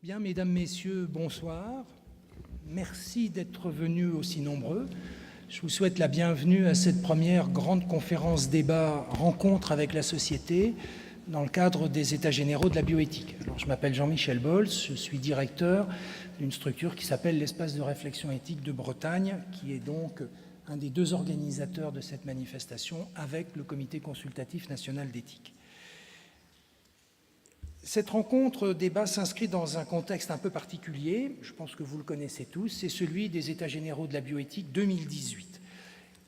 Bien, mesdames, messieurs, bonsoir. Merci d'être venus aussi nombreux. Je vous souhaite la bienvenue à cette première grande conférence débat rencontre avec la société dans le cadre des États généraux de la bioéthique. Alors, je m'appelle Jean-Michel Bols, je suis directeur d'une structure qui s'appelle l'Espace de réflexion éthique de Bretagne, qui est donc un des deux organisateurs de cette manifestation avec le Comité consultatif national d'éthique. Cette rencontre débat s'inscrit dans un contexte un peu particulier, je pense que vous le connaissez tous, c'est celui des États généraux de la bioéthique 2018.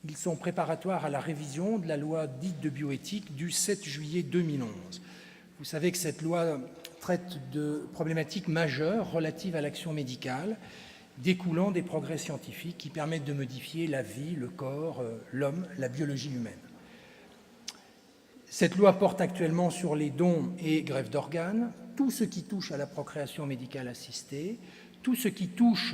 Ils sont préparatoires à la révision de la loi dite de bioéthique du 7 juillet 2011. Vous savez que cette loi traite de problématiques majeures relatives à l'action médicale, découlant des progrès scientifiques qui permettent de modifier la vie, le corps, l'homme, la biologie humaine. Cette loi porte actuellement sur les dons et greffes d'organes, tout ce qui touche à la procréation médicale assistée, tout ce qui touche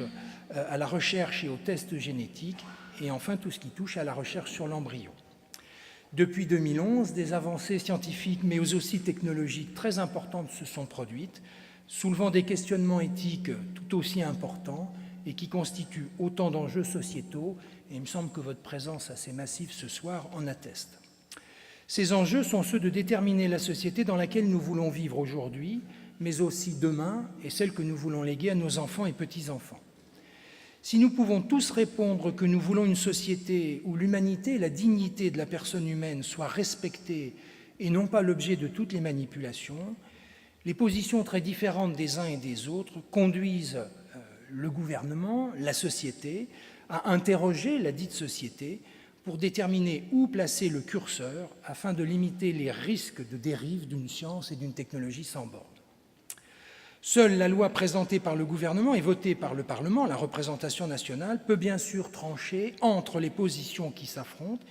à la recherche et aux tests génétiques, et enfin tout ce qui touche à la recherche sur l'embryon. Depuis 2011, des avancées scientifiques mais aussi technologiques très importantes se sont produites, soulevant des questionnements éthiques tout aussi importants et qui constituent autant d'enjeux sociétaux, et il me semble que votre présence assez massive ce soir en atteste. Ces enjeux sont ceux de déterminer la société dans laquelle nous voulons vivre aujourd'hui, mais aussi demain, et celle que nous voulons léguer à nos enfants et petits-enfants. Si nous pouvons tous répondre que nous voulons une société où l'humanité et la dignité de la personne humaine soient respectées et non pas l'objet de toutes les manipulations, les positions très différentes des uns et des autres conduisent le gouvernement, la société, à interroger la dite société pour déterminer où placer le curseur afin de limiter les risques de dérive d'une science et d'une technologie sans bornes. Seule la loi présentée par le gouvernement et votée par le Parlement, la représentation nationale, peut bien sûr trancher entre les positions qui s'affrontent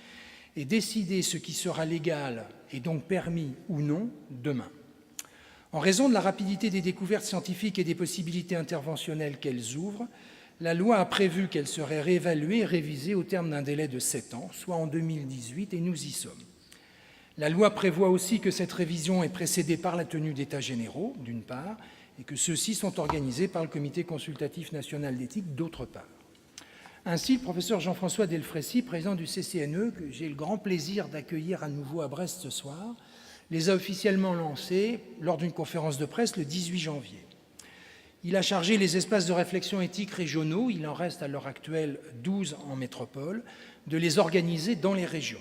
et décider ce qui sera légal et donc permis ou non demain. En raison de la rapidité des découvertes scientifiques et des possibilités interventionnelles qu'elles ouvrent, la loi a prévu qu'elle serait réévaluée et révisée au terme d'un délai de 7 ans, soit en 2018, et nous y sommes. La loi prévoit aussi que cette révision est précédée par la tenue d'états généraux, d'une part, et que ceux-ci sont organisés par le Comité consultatif national d'éthique, d'autre part. Ainsi, le professeur Jean-François Delfraissy, président du CCNE, que j'ai le grand plaisir d'accueillir à nouveau à Brest ce soir, les a officiellement lancés lors d'une conférence de presse le 18 janvier. Il a chargé les espaces de réflexion éthique régionaux, il en reste à l'heure actuelle 12 en métropole, de les organiser dans les régions.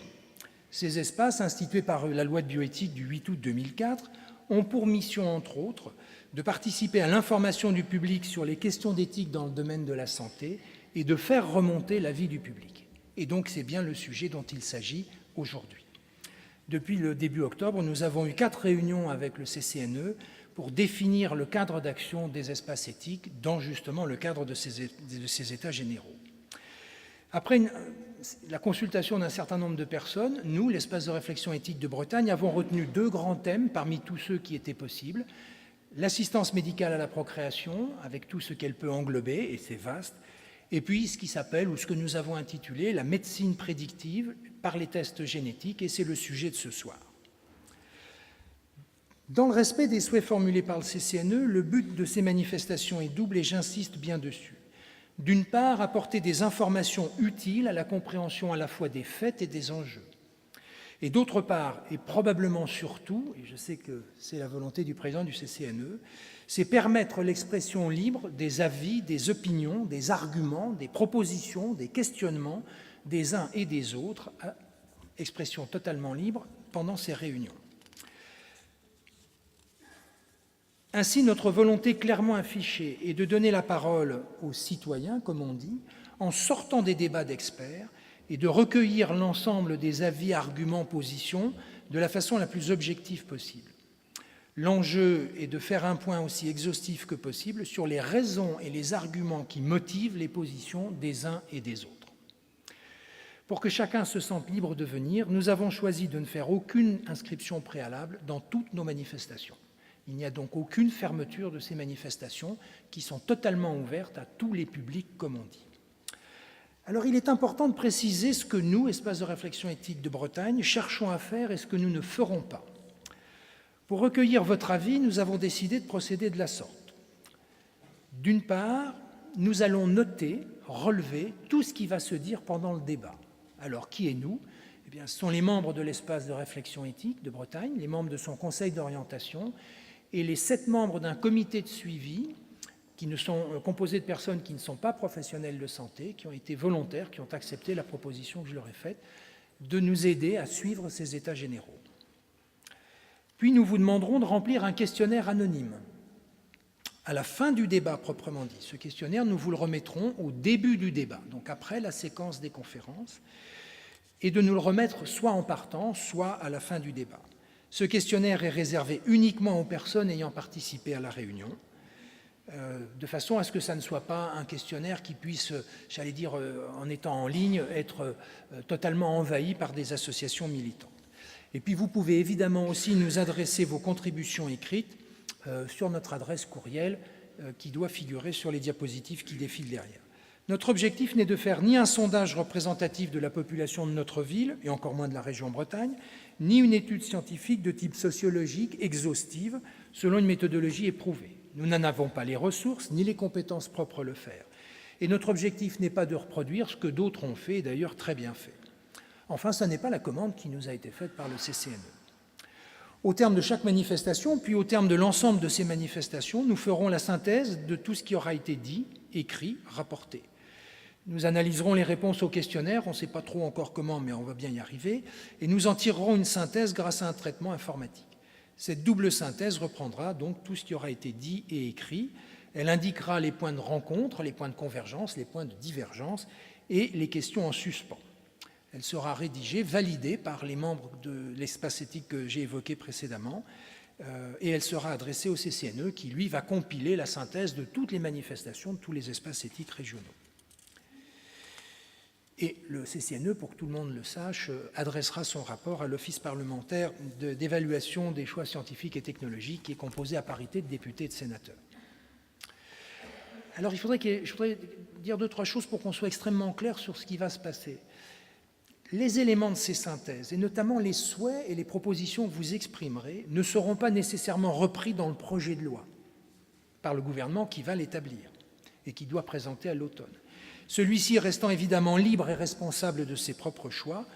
Ces espaces, institués par la loi de bioéthique du 8 août 2004, ont pour mission, entre autres, de participer à l'information du public sur les questions d'éthique dans le domaine de la santé et de faire remonter l'avis du public. Et donc c'est bien le sujet dont il s'agit aujourd'hui. Depuis le début octobre, nous avons eu 4 réunions avec le CCNE pour définir le cadre d'action des espaces éthiques dans justement le cadre de ces états généraux. Après la consultation d'un certain nombre de personnes, nous, l'espace de réflexion éthique de Bretagne, avons retenu 2 grands thèmes parmi tous ceux qui étaient possibles. L'assistance médicale à la procréation, avec tout ce qu'elle peut englober, et c'est vaste, et puis ce qui s'appelle, ou ce que nous avons intitulé, la médecine prédictive par les tests génétiques, et c'est le sujet de ce soir. Dans le respect des souhaits formulés par le CCNE, le but de ces manifestations est double et j'insiste bien dessus. D'une part, apporter des informations utiles à la compréhension à la fois des faits et des enjeux. Et d'autre part, et probablement surtout, et je sais que c'est la volonté du président du CCNE, c'est permettre l'expression libre des avis, des opinions, des arguments, des propositions, des questionnements des uns et des autres, expression totalement libre pendant ces réunions. Ainsi, notre volonté clairement affichée est de donner la parole aux citoyens, comme on dit, en sortant des débats d'experts et de recueillir l'ensemble des avis, arguments, positions de la façon la plus objective possible. L'enjeu est de faire un point aussi exhaustif que possible sur les raisons et les arguments qui motivent les positions des uns et des autres. Pour que chacun se sente libre de venir, nous avons choisi de ne faire aucune inscription préalable dans toutes nos manifestations. Il n'y a donc aucune fermeture de ces manifestations qui sont totalement ouvertes à tous les publics, comme on dit. Alors il est important de préciser ce que nous, Espace de réflexion éthique de Bretagne, cherchons à faire et ce que nous ne ferons pas. Pour recueillir votre avis, nous avons décidé de procéder de la sorte. D'une part, nous allons noter, relever tout ce qui va se dire pendant le débat. Alors, qui est nous ? Eh bien, ce sont les membres de l'espace de réflexion éthique de Bretagne, les membres de son conseil d'orientation et les 7 membres d'un comité de suivi qui ne sont composés de personnes qui ne sont pas professionnels de santé, qui ont été volontaires, qui ont accepté la proposition que je leur ai faite de nous aider à suivre ces états généraux. Puis nous vous demanderons de remplir un questionnaire anonyme. À la fin du débat proprement dit, ce questionnaire, nous vous le remettrons au début du débat, donc après la séquence des conférences, et de nous le remettre soit en partant, soit à la fin du débat. Ce questionnaire est réservé uniquement aux personnes ayant participé à la réunion, de façon à ce que ça ne soit pas un questionnaire qui puisse, j'allais dire, en étant en ligne, être totalement envahi par des associations militantes. Et puis vous pouvez évidemment aussi nous adresser vos contributions écrites sur notre adresse courriel qui doit figurer sur les diapositives qui défilent derrière. Notre objectif n'est de faire ni un sondage représentatif de la population de notre ville, et encore moins de la région Bretagne, ni une étude scientifique de type sociologique exhaustive, selon une méthodologie éprouvée. Nous n'en avons pas les ressources ni les compétences propres à le faire. Et notre objectif n'est pas de reproduire ce que d'autres ont fait, et d'ailleurs très bien fait. Enfin, ce n'est pas la commande qui nous a été faite par le CCNE. Au terme de chaque manifestation, puis au terme de l'ensemble de ces manifestations, nous ferons la synthèse de tout ce qui aura été dit, écrit, rapporté. Nous analyserons les réponses au questionnaire, on ne sait pas trop encore comment, mais on va bien y arriver, et nous en tirerons une synthèse grâce à un traitement informatique. Cette double synthèse reprendra donc tout ce qui aura été dit et écrit. Elle indiquera les points de rencontre, les points de convergence, les points de divergence et les questions en suspens. Elle sera rédigée, validée par les membres de l'espace éthique que j'ai évoqué précédemment, et elle sera adressée au CCNE qui, lui, va compiler la synthèse de toutes les manifestations de tous les espaces éthiques régionaux. Et le CCNE, pour que tout le monde le sache, adressera son rapport à l'Office parlementaire d'évaluation des choix scientifiques et technologiques, qui est composé à parité de députés et de sénateurs. Alors, je voudrais dire 2-3 choses pour qu'on soit extrêmement clair sur ce qui va se passer. Les éléments de ces synthèses, et notamment les souhaits et les propositions que vous exprimerez, ne seront pas nécessairement repris dans le projet de loi par le gouvernement qui va l'établir et qui doit présenter à l'automne. Celui-ci restant évidemment libre et responsable de ses propres choix,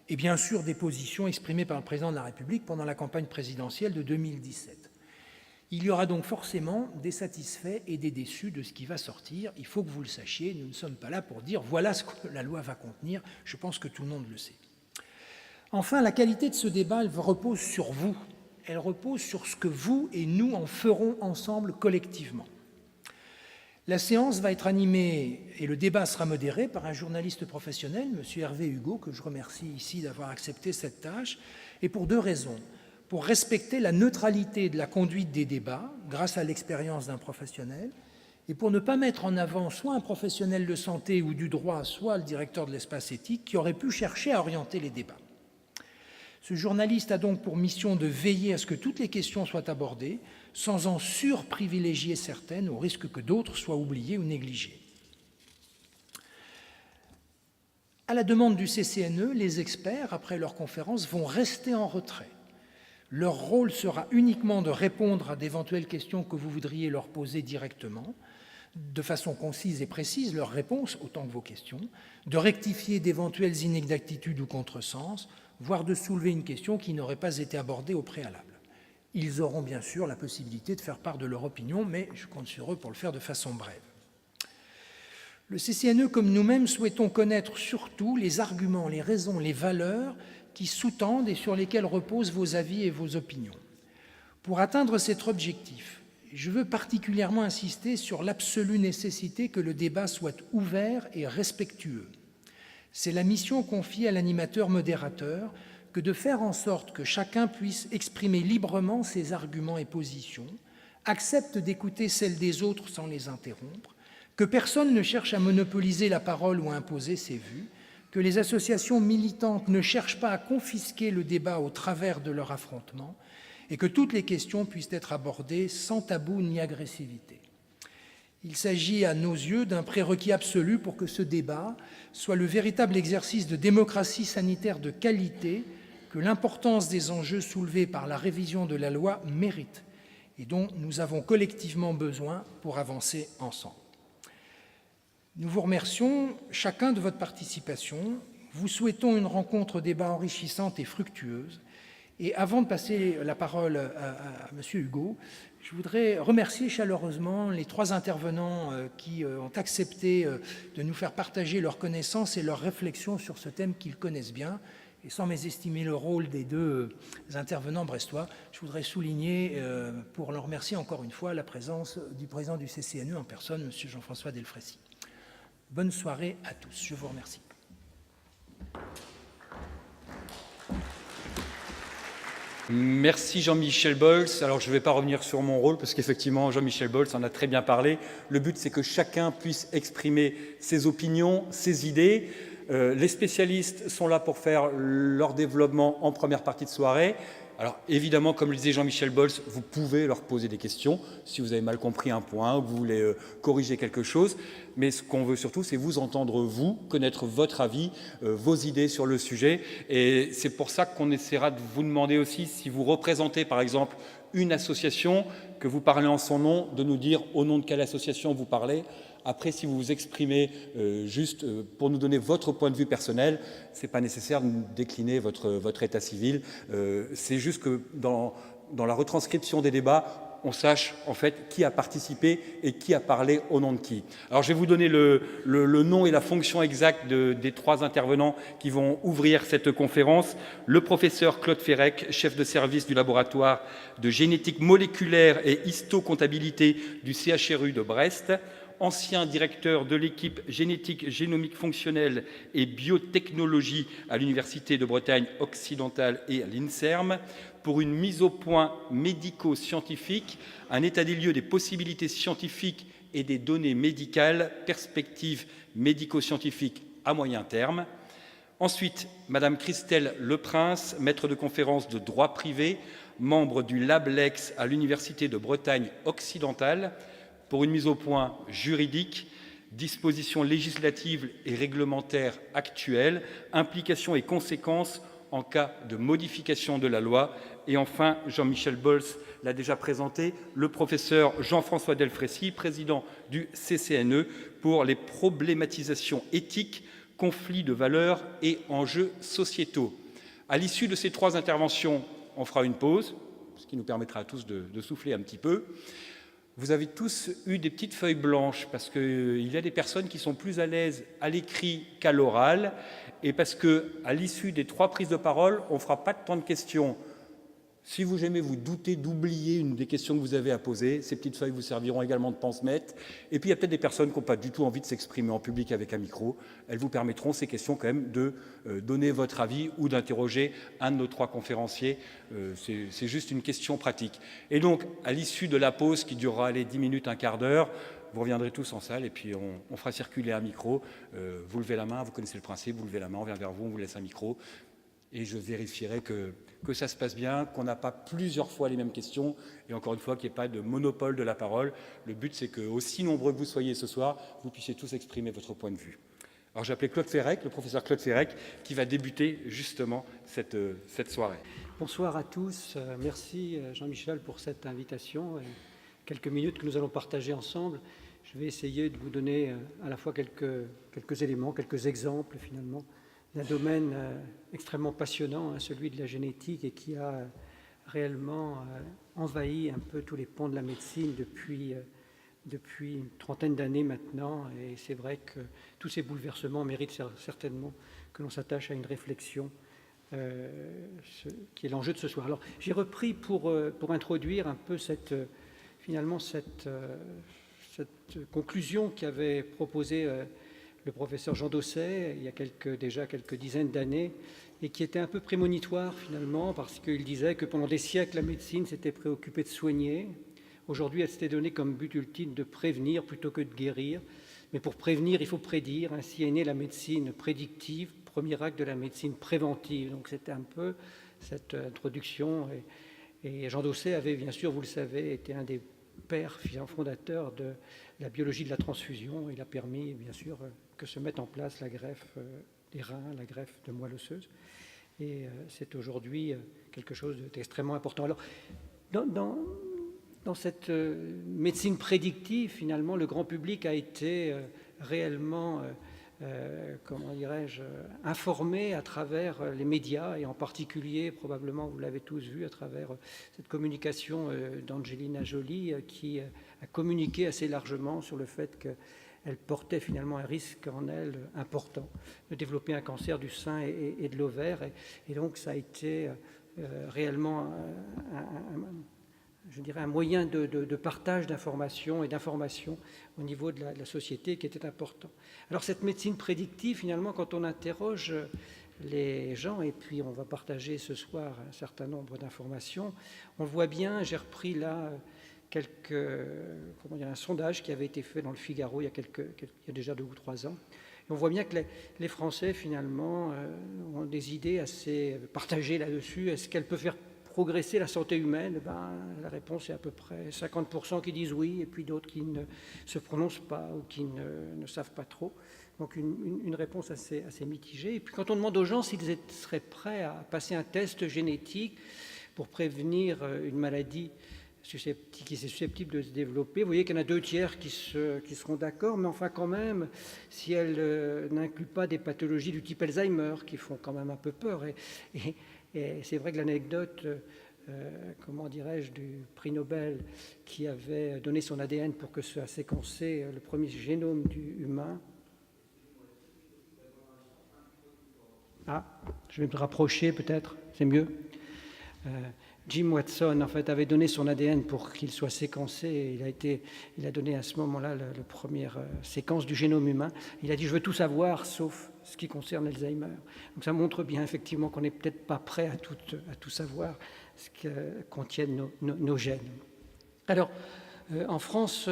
et bien sûr des positions exprimées par le président de la République pendant la campagne présidentielle de 2017. Il y aura donc forcément des satisfaits et des déçus de ce qui va sortir. Il faut que vous le sachiez, nous ne sommes pas là pour dire voilà ce que la loi va contenir, je pense que tout le monde le sait. Enfin, la qualité de ce débat, elle repose sur vous, elle repose sur ce que vous et nous en ferons ensemble collectivement. La séance va être animée et le débat sera modéré par un journaliste professionnel, M. Hervé Hugo, que je remercie ici d'avoir accepté cette tâche, et pour 2 raisons. Pour respecter la neutralité de la conduite des débats, grâce à l'expérience d'un professionnel, et pour ne pas mettre en avant soit un professionnel de santé ou du droit, soit le directeur de l'espace éthique, qui aurait pu chercher à orienter les débats. Ce journaliste a donc pour mission de veiller à ce que toutes les questions soient abordées, sans en surprivilégier certaines, au risque que d'autres soient oubliées ou négligées. À la demande du CCNE, les experts, après leur conférence, vont rester en retrait. Leur rôle sera uniquement de répondre à d'éventuelles questions que vous voudriez leur poser directement, de façon concise et précise, leurs réponses, autant que vos questions, de rectifier d'éventuelles inexactitudes ou contresens, voire de soulever une question qui n'aurait pas été abordée au préalable. Ils auront bien sûr la possibilité de faire part de leur opinion, mais je compte sur eux pour le faire de façon brève. Le CCNE, comme nous-mêmes, souhaitons connaître surtout les arguments, les raisons, les valeurs qui sous-tendent et sur lesquels reposent vos avis et vos opinions. Pour atteindre cet objectif, je veux particulièrement insister sur l'absolue nécessité que le débat soit ouvert et respectueux. C'est la mission confiée à l'animateur modérateur que de faire en sorte que chacun puisse exprimer librement ses arguments et positions, accepte d'écouter celles des autres sans les interrompre, que personne ne cherche à monopoliser la parole ou à imposer ses vues, que les associations militantes ne cherchent pas à confisquer le débat au travers de leur affrontement et que toutes les questions puissent être abordées sans tabou ni agressivité. Il s'agit à nos yeux d'un prérequis absolu pour que ce débat soit le véritable exercice de démocratie sanitaire de qualité que l'importance des enjeux soulevés par la révision de la loi mérite et dont nous avons collectivement besoin pour avancer ensemble. Nous vous remercions chacun de votre participation. Vous souhaitons une rencontre débat enrichissante et fructueuse. Et avant de passer la parole à M. Hugo, je voudrais remercier chaleureusement les 3 intervenants qui ont accepté de nous faire partager leurs connaissances et leurs réflexions sur ce thème qu'ils connaissent bien. Et sans mésestimer le rôle des 2 intervenants brestois, je voudrais souligner, pour leur remercier encore une fois, la présence du président du CCNE en personne, M. Jean-François Delfraissy. Bonne soirée à tous. Je vous remercie. Merci Jean-Michel Bolles. Alors je ne vais pas revenir sur mon rôle parce qu'effectivement Jean-Michel Bolles en a très bien parlé. Le but c'est que chacun puisse exprimer ses opinions, ses idées. Les spécialistes sont là pour faire leur développement en première partie de soirée. Alors évidemment, comme le disait Jean-Michel Bolles, vous pouvez leur poser des questions si vous avez mal compris un point ou que vous voulez corriger quelque chose. Mais ce qu'on veut surtout, c'est vous entendre, vous, connaître votre avis, vos idées sur le sujet. Et c'est pour ça qu'on essaiera de vous demander aussi, si vous représentez par exemple une association, que vous parlez en son nom, de nous dire au nom de quelle association vous parlez. Après, si vous vous exprimez juste pour nous donner votre point de vue personnel, ce n'est pas nécessaire de décliner votre état civil. C'est juste que dans la retranscription des débats, on sache en fait qui a participé et qui a parlé au nom de qui. Alors je vais vous donner le nom et la fonction exacte des 3 intervenants qui vont ouvrir cette conférence. Le professeur Claude Ferrec, chef de service du laboratoire de génétique moléculaire et histocomptabilité du CHRU de Brest, ancien directeur de l'équipe génétique, génomique fonctionnelle et biotechnologie à l'Université de Bretagne occidentale et à l'INSERM, pour une mise au point médico-scientifique, un état des lieux des possibilités scientifiques et des données médicales, perspectives médico-scientifiques à moyen terme. Ensuite, Madame Christelle Leprince, maître de conférence de droit privé, membre du LabLex à l'Université de Bretagne occidentale, pour une mise au point juridique, dispositions législatives et réglementaires actuelles, implications et conséquences en cas de modification de la loi. Et enfin, Jean-Michel Bolles l'a déjà présenté, le professeur Jean-François Delfraissy, président du CCNE, pour les problématisations éthiques, conflits de valeurs et enjeux sociétaux. À l'issue de ces 3 interventions, on fera une pause, ce qui nous permettra à tous de souffler un petit peu. Vous avez tous eu des petites feuilles blanches parce qu'il y a des personnes qui sont plus à l'aise à l'écrit qu'à l'oral et parce qu'à l'issue des 3 prises de parole, on ne fera pas de temps de questions. Si vous jamais vous doutez d'oublier une des questions que vous avez à poser, ces petites feuilles vous serviront également de pense-mètre. Et puis il y a peut-être des personnes qui n'ont pas du tout envie de s'exprimer en public avec un micro. Elles vous permettront, ces questions, quand même, de donner votre avis ou d'interroger un de nos 3 conférenciers. C'est juste une question pratique. Et donc, à l'issue de la pause qui durera les 10 minutes, un quart d'heure, vous reviendrez tous en salle et puis on fera circuler un micro. Vous levez la main, vous connaissez le principe, vous levez la main, on vient vers vous, on vous laisse un micro. Et je vérifierai que ça se passe bien, qu'on n'a pas plusieurs fois les mêmes questions, et encore une fois, qu'il n'y ait pas de monopole de la parole. Le but, c'est que, aussi nombreux que vous soyez ce soir, vous puissiez tous exprimer votre point de vue. Alors, j'ai appelé Claude Ferrec, le professeur Claude Ferrec, qui va débuter justement cette soirée. Bonsoir à tous. Merci Jean-Michel pour cette invitation. Quelques minutes que nous allons partager ensemble. Je vais essayer de vous donner à la fois quelques éléments, quelques exemples finalement, d'un domaine extrêmement passionnant, celui de la génétique, et qui a réellement envahi un peu tous les pans de la médecine depuis une trentaine d'années maintenant. Et c'est vrai que tous ces bouleversements méritent certainement que l'on s'attache à une réflexion qui est l'enjeu de ce soir. Alors, j'ai repris pour introduire un peu cette conclusion qu'avait proposée le professeur Jean Dosset, il y a déjà quelques dizaines d'années, et qui était un peu prémonitoire finalement, parce qu'il disait que pendant des siècles, la médecine s'était préoccupée de soigner. Aujourd'hui, elle s'était donnée comme but ultime de prévenir plutôt que de guérir. Mais pour prévenir, il faut prédire. Ainsi est née la médecine prédictive, premier acte de la médecine préventive. Donc c'était un peu cette introduction. Et Jean Dosset avait, bien sûr, vous le savez, été un des pères fondateurs de la biologie de la transfusion. Il a permis, bien sûr, que se mette en place la greffe des reins, la greffe de moelle osseuse. Et c'est aujourd'hui quelque chose d'extrêmement important. Alors, dans cette médecine prédictive, finalement, le grand public a été réellement, comment dirais-je, informé à travers les médias, et en particulier, probablement, vous l'avez tous vu, à travers cette communication d'Angelina Jolie, qui a communiqué assez largement sur le fait qu'elle portait finalement un risque en elle important de développer un cancer du sein et de l'ovaire. Et donc, ça a été réellement je dirais, un moyen de partage d'informations et d'informations au niveau de la société qui était important. Alors cette médecine prédictive, finalement, quand on interroge les gens, et puis on va partager ce soir un certain nombre d'informations, on voit bien, j'ai repris là un sondage qui avait été fait dans le Figaro il y a déjà 2 ou 3 ans. Et on voit bien que les Français, finalement, ont des idées assez partagées là-dessus. Est-ce qu'elle peut faire progresser la santé humaine? La réponse est à peu près 50% qui disent oui, et puis d'autres qui ne se prononcent pas ou qui ne savent pas trop. Donc une réponse assez mitigée. Et puis quand on demande aux gens s'ils seraient prêts à passer un test génétique pour prévenir une maladie qui est susceptible de se développer, vous voyez qu'il y en a 2/3 qui seront d'accord, mais enfin quand même, si elle n'inclut pas des pathologies du type Alzheimer, qui font quand même un peu peur. Et c'est vrai que l'anecdote, comment dirais-je, du prix Nobel qui avait donné son ADN pour que soit séquencé le premier génome humain. Je vais me rapprocher peut-être, c'est mieux. Jim Watson, en fait, avait donné son ADN pour qu'il soit séquencé. Et il a donné à ce moment-là la première séquence du génome humain. Il a dit « Je veux tout savoir, sauf ce qui concerne Alzheimer ». Donc ça montre bien, effectivement, qu'on n'est peut-être pas prêt à tout savoir ce que contiennent nos gènes. Alors, en France,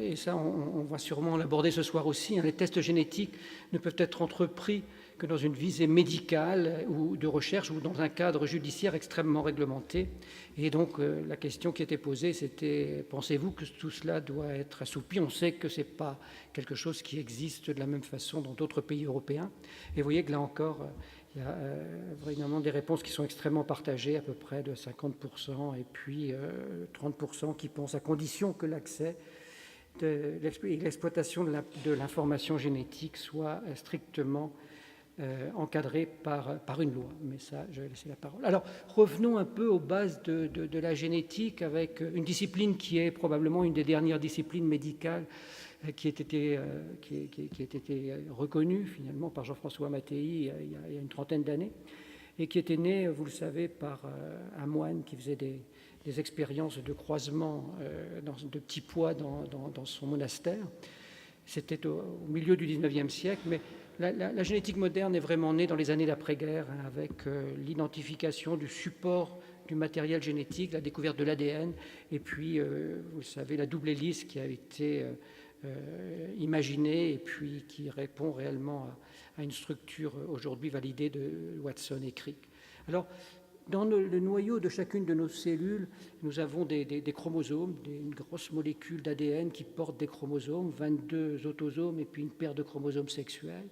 et ça on va sûrement l'aborder ce soir aussi, les tests génétiques ne peuvent être entrepris que dans une visée médicale ou de recherche ou dans un cadre judiciaire extrêmement réglementé. Et donc la question qui était posée, c'était: pensez-vous que tout cela doit être assoupi? On sait que ce n'est pas quelque chose qui existe de la même façon dans d'autres pays européens. Et vous voyez que là encore, il y a vraiment des réponses qui sont extrêmement partagées, à peu près de 50%, et puis 30% qui pensent à condition que l'accès et l'exploitation de l'information génétique soit strictement encadré par une loi. Mais ça, je vais laisser la parole. Alors, revenons un peu aux bases de la génétique, avec une discipline qui est probablement une des dernières disciplines médicales qui a été reconnue finalement par Jean-François Mattei il y a une trentaine d'années, et qui était née, vous le savez, par un moine qui faisait des expériences de croisement de petits pois dans son monastère. C'était au milieu du 19e siècle, mais la génétique moderne est vraiment née dans les années d'après-guerre, avec l'identification du support du matériel génétique, la découverte de l'ADN, et puis, vous savez, la double hélice qui a été imaginée et puis qui répond réellement à une structure aujourd'hui validée de Watson et Crick. Alors, dans le noyau de chacune de nos cellules, nous avons des chromosomes, une grosse molécule d'ADN qui porte des chromosomes, 22 autosomes et puis une paire de chromosomes sexuels,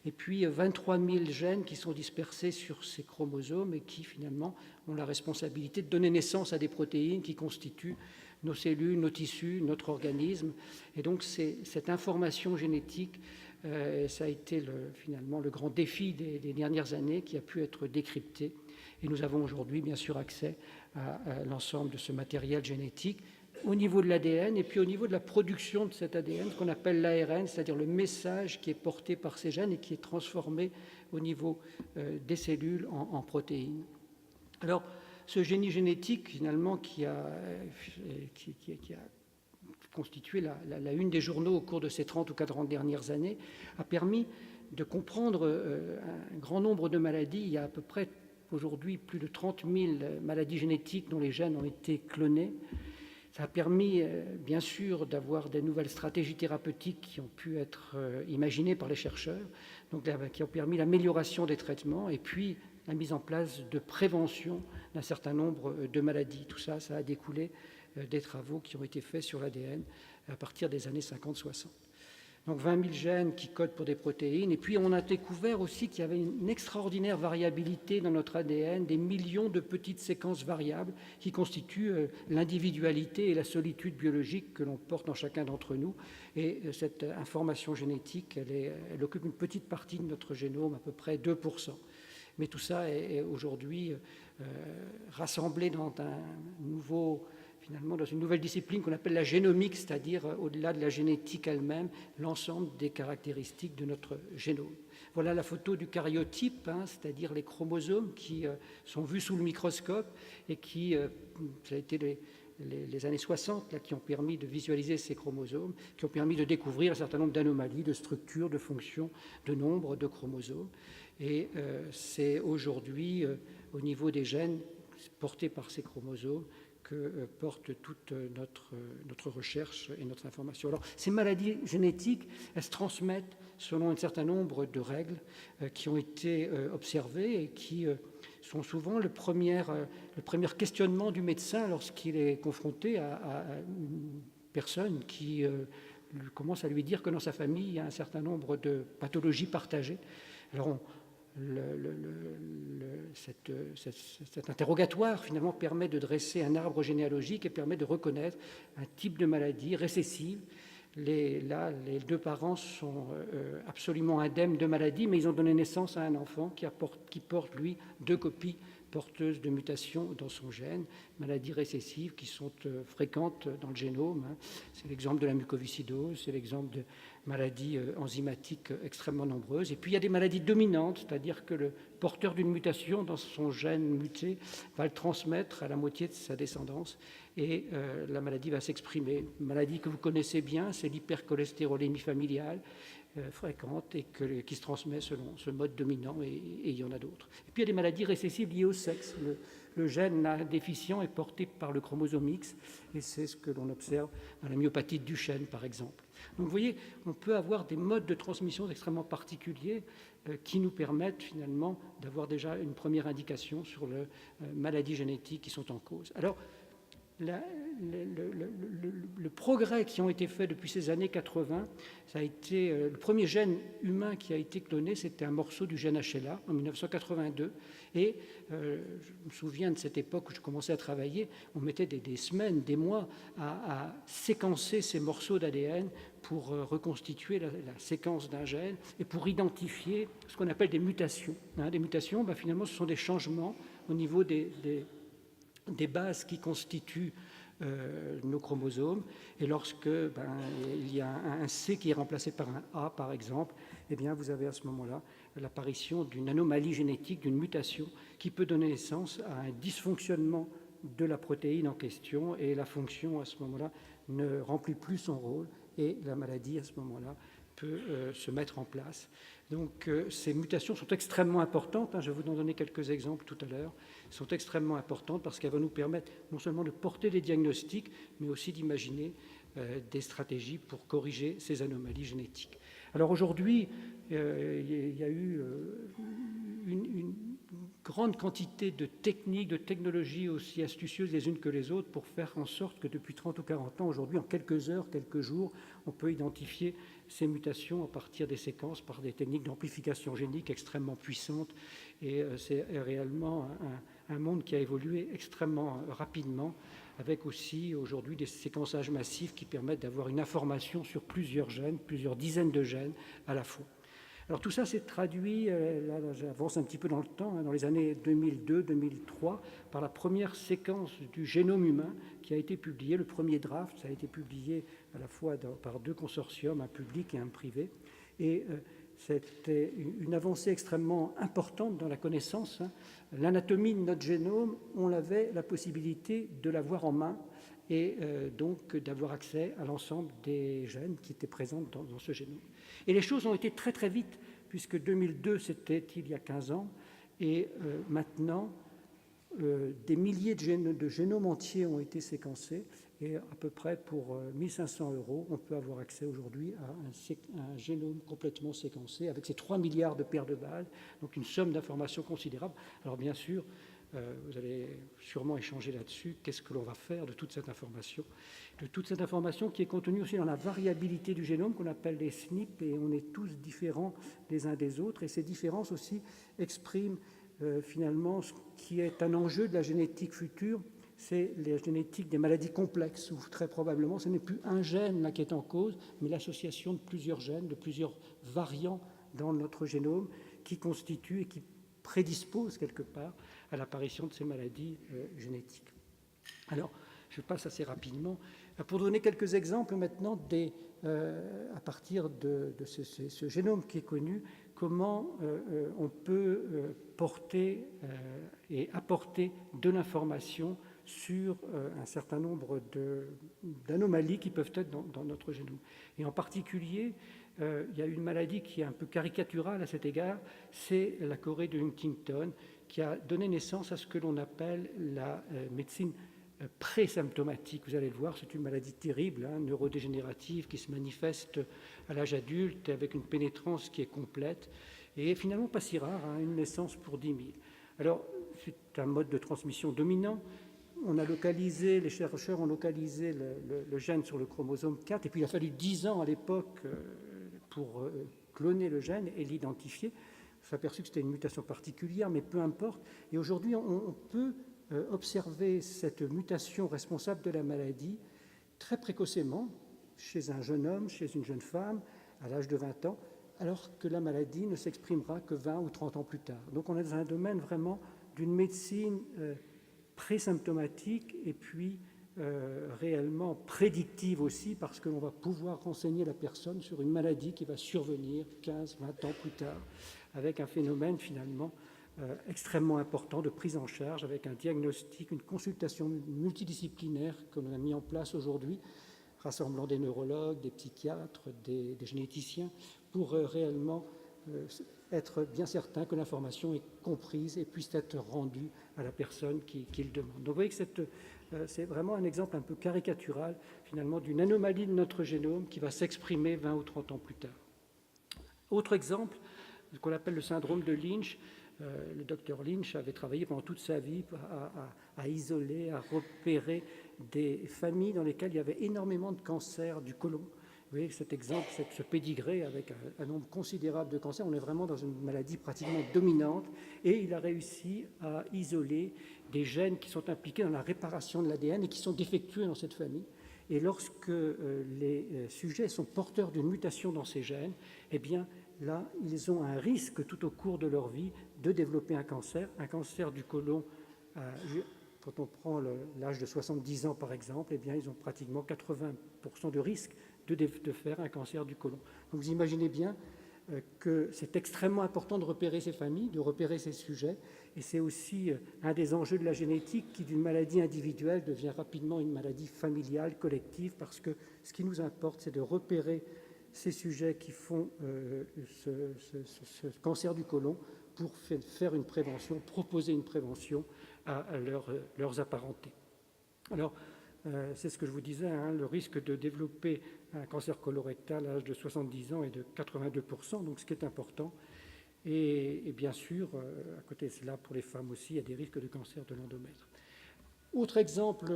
et puis 23 000 gènes qui sont dispersés sur ces chromosomes et qui finalement ont la responsabilité de donner naissance à des protéines qui constituent nos cellules, nos tissus, notre organisme. Et donc cette information génétique, ça a été finalement le grand défi des dernières années, qui a pu être décrypté. Et nous avons aujourd'hui, bien sûr, accès à l'ensemble de ce matériel génétique au niveau de l'ADN et puis au niveau de la production de cet ADN, ce qu'on appelle l'ARN, c'est-à-dire le message qui est porté par ces gènes et qui est transformé au niveau des cellules en protéines. Alors, ce génie génétique, finalement, qui a constitué la une des journaux au cours de ces 30 ou 40 dernières années, a permis de comprendre un grand nombre de maladies. Il y a à peu près aujourd'hui plus de 30 000 maladies génétiques dont les gènes ont été clonés. Ça a permis, bien sûr, d'avoir des nouvelles stratégies thérapeutiques qui ont pu être imaginées par les chercheurs, donc qui ont permis l'amélioration des traitements et puis la mise en place de prévention d'un certain nombre de maladies. Tout ça, ça a découlé des travaux qui ont été faits sur l'ADN à partir des années 50-60. Donc 20 000 gènes qui codent pour des protéines. Et puis on a découvert aussi qu'il y avait une extraordinaire variabilité dans notre ADN, des millions de petites séquences variables qui constituent l'individualité et la solitude biologique que l'on porte en chacun d'entre nous. Et cette information génétique, elle occupe une petite partie de notre génome, à peu près 2%. Mais tout ça est aujourd'hui rassemblé dans dans une nouvelle discipline qu'on appelle la génomique, c'est-à-dire au-delà de la génétique elle-même, l'ensemble des caractéristiques de notre génome. Voilà la photo du karyotype, c'est-à-dire les chromosomes qui sont vus sous le microscope et qui, ça a été les années 60 qui ont permis de visualiser ces chromosomes, qui ont permis de découvrir un certain nombre d'anomalies, de structures, de fonctions, de nombre de chromosomes. Et c'est aujourd'hui, au niveau des gènes portés par ces chromosomes, que porte toute notre recherche et notre information. Alors, ces maladies génétiques, elles se transmettent selon un certain nombre de règles qui ont été observées et qui sont souvent le premier questionnement du médecin lorsqu'il est confronté à une personne qui commence à lui dire que dans sa famille, il y a un certain nombre de pathologies partagées. Alors, cet interrogatoire, finalement, permet de dresser un arbre généalogique et permet de reconnaître un type de maladie récessive. Les deux parents sont absolument indemnes de maladie, mais ils ont donné naissance à un enfant qui porte, lui, 2 copies porteuses de mutations dans son gène, maladies récessives qui sont fréquentes dans le génome. C'est l'exemple de la mucoviscidose, c'est l'exemple de maladies enzymatiques extrêmement nombreuses. Et puis il y a des maladies dominantes, c'est-à-dire que le porteur d'une mutation dans son gène muté va le transmettre à la moitié de sa descendance et la maladie va s'exprimer. Une maladie que vous connaissez bien, c'est l'hypercholestérolémie familiale, fréquente et qui se transmet selon ce mode dominant, et il y en a d'autres. Et puis il y a des maladies récessives liées au sexe. Le gène déficient est porté par le chromosome X, et c'est ce que l'on observe dans la myopathie de Duchenne, par exemple. Donc vous voyez, on peut avoir des modes de transmission extrêmement particuliers qui nous permettent finalement d'avoir déjà une première indication sur les maladies génétiques qui sont en cause. Alors, le progrès qui ont été faits depuis ces années 80, ça a été le premier gène humain qui a été cloné, c'était un morceau du gène HLA en 1982. Et je me souviens de cette époque où je commençais à travailler, on mettait des semaines, des mois à séquencer ces morceaux d'ADN pour reconstituer la séquence d'un gène et pour identifier ce qu'on appelle des mutations. Des mutations, finalement, ce sont des changements au niveau des bases qui constituent nos chromosomes. Et lorsque il y a un C qui est remplacé par un A, par exemple, eh bien, vous avez à ce moment-là l'apparition d'une anomalie génétique, d'une mutation qui peut donner naissance à un dysfonctionnement de la protéine en question, et la fonction à ce moment-là ne remplit plus son rôle et la maladie à ce moment-là peut se mettre en place. Donc ces mutations sont extrêmement importantes, je vais vous en donner quelques exemples tout à l'heure, sont extrêmement importantes parce qu'elles vont nous permettre non seulement de porter des diagnostics, mais aussi d'imaginer des stratégies pour corriger ces anomalies génétiques. Alors aujourd'hui, il y a eu une grande quantité de techniques, de technologies aussi astucieuses les unes que les autres pour faire en sorte que depuis 30 ou 40 ans, aujourd'hui, en quelques heures, quelques jours, on peut identifier ces mutations à partir des séquences par des techniques d'amplification génique extrêmement puissantes. Et c'est réellement un monde qui a évolué extrêmement rapidement, avec aussi aujourd'hui des séquençages massifs qui permettent d'avoir une information sur plusieurs gènes, plusieurs dizaines de gènes à la fois. Alors tout ça s'est traduit, là j'avance un petit peu dans le temps, dans les années 2002-2003, par la première séquence du génome humain qui a été publiée, le premier draft, ça a été publié à la fois par 2 consortiums, un public et un privé. Et c'était une avancée extrêmement importante dans la connaissance. L'anatomie de notre génome, on avait la possibilité de l'avoir en main et donc d'avoir accès à l'ensemble des gènes qui étaient présents dans ce génome. Et les choses ont été très très vite, puisque 2002 c'était il y a 15 ans, et maintenant des milliers de génomes entiers ont été séquencés, et à peu près pour 1 500 €, on peut avoir accès aujourd'hui à un génome complètement séquencé, avec ces 3 milliards de paires de bases, donc une somme d'informations considérable. Alors bien sûr, Vous allez sûrement échanger là-dessus. Qu'est-ce que l'on va faire de toute cette information? De toute cette information qui est contenue aussi dans la variabilité du génome qu'on appelle les SNP, et on est tous différents les uns des autres. Et ces différences aussi expriment finalement ce qui est un enjeu de la génétique future, c'est la génétique des maladies complexes, où très probablement ce n'est plus un gène là qui est en cause, mais l'association de plusieurs gènes, de plusieurs variants dans notre génome qui constituent et qui prédisposent quelque part à l'apparition de ces maladies génétiques. Alors, je passe assez rapidement pour donner quelques exemples maintenant à partir de ce génome qui est connu, comment on peut porter et apporter de l'information sur un certain nombre d'anomalies qui peuvent être dans notre génome. Et en particulier, il y a une maladie qui est un peu caricaturale à cet égard, c'est la chorée de Huntington, qui a donné naissance à ce que l'on appelle la médecine présymptomatique. Vous allez le voir, c'est une maladie terrible, neurodégénérative, qui se manifeste à l'âge adulte avec une pénétrance qui est complète et finalement pas si rare, une naissance pour 10 000. Alors, c'est un mode de transmission dominant. Les chercheurs ont localisé le gène sur le chromosome 4, et puis il a fallu 10 ans à l'époque pour cloner le gène et l'identifier. On s'est aperçu que c'était une mutation particulière, mais peu importe. Et aujourd'hui, on peut observer cette mutation responsable de la maladie très précocement chez un jeune homme, chez une jeune femme, à l'âge de 20 ans, alors que la maladie ne s'exprimera que 20 ou 30 ans plus tard. Donc on est dans un domaine vraiment d'une médecine présymptomatique et puis réellement prédictive aussi, parce que l'on va pouvoir renseigner la personne sur une maladie qui va survenir 15, 20 ans plus tard, avec un phénomène finalement extrêmement important de prise en charge, avec un diagnostic, une consultation multidisciplinaire que l'on a mis en place aujourd'hui, rassemblant des neurologues, des psychiatres, des généticiens, pour réellement être bien certain que l'information est comprise et puisse être rendue à la personne qui le demande. Donc vous voyez que c'est vraiment un exemple un peu caricatural, finalement, d'une anomalie de notre génome qui va s'exprimer 20 ou 30 ans plus tard. Autre exemple, ce qu'on appelle le syndrome de Lynch. Le docteur Lynch avait travaillé pendant toute sa vie à isoler, à repérer des familles dans lesquelles il y avait énormément de cancers du côlon. Vous voyez cet exemple, ce pédigré avec un nombre considérable de cancers. On est vraiment dans une maladie pratiquement dominante, et il a réussi à isoler des gènes qui sont impliqués dans la réparation de l'ADN et qui sont défectueux dans cette famille. Et lorsque les sujets sont porteurs d'une mutation dans ces gènes, eh bien là, ils ont un risque tout au cours de leur vie de développer un cancer du côlon. Quand on prend l'âge de 70 ans par exemple, eh bien ils ont pratiquement 80% de risque de faire un cancer du côlon. Donc vous imaginez bien que c'est extrêmement important de repérer ces familles, de repérer ces sujets, et c'est aussi un des enjeux de la génétique qui, d'une maladie individuelle, devient rapidement une maladie familiale, collective, parce que ce qui nous importe, c'est de repérer ces sujets qui font ce cancer du côlon pour faire une prévention, proposer une prévention à leurs apparentés. Alors, c'est ce que je vous disais, le risque de développer un cancer colorectal à l'âge de 70 ans est de 82%, donc ce qui est important. Et bien sûr, à côté de cela, pour les femmes aussi, il y a des risques de cancer de l'endomètre. Autre exemple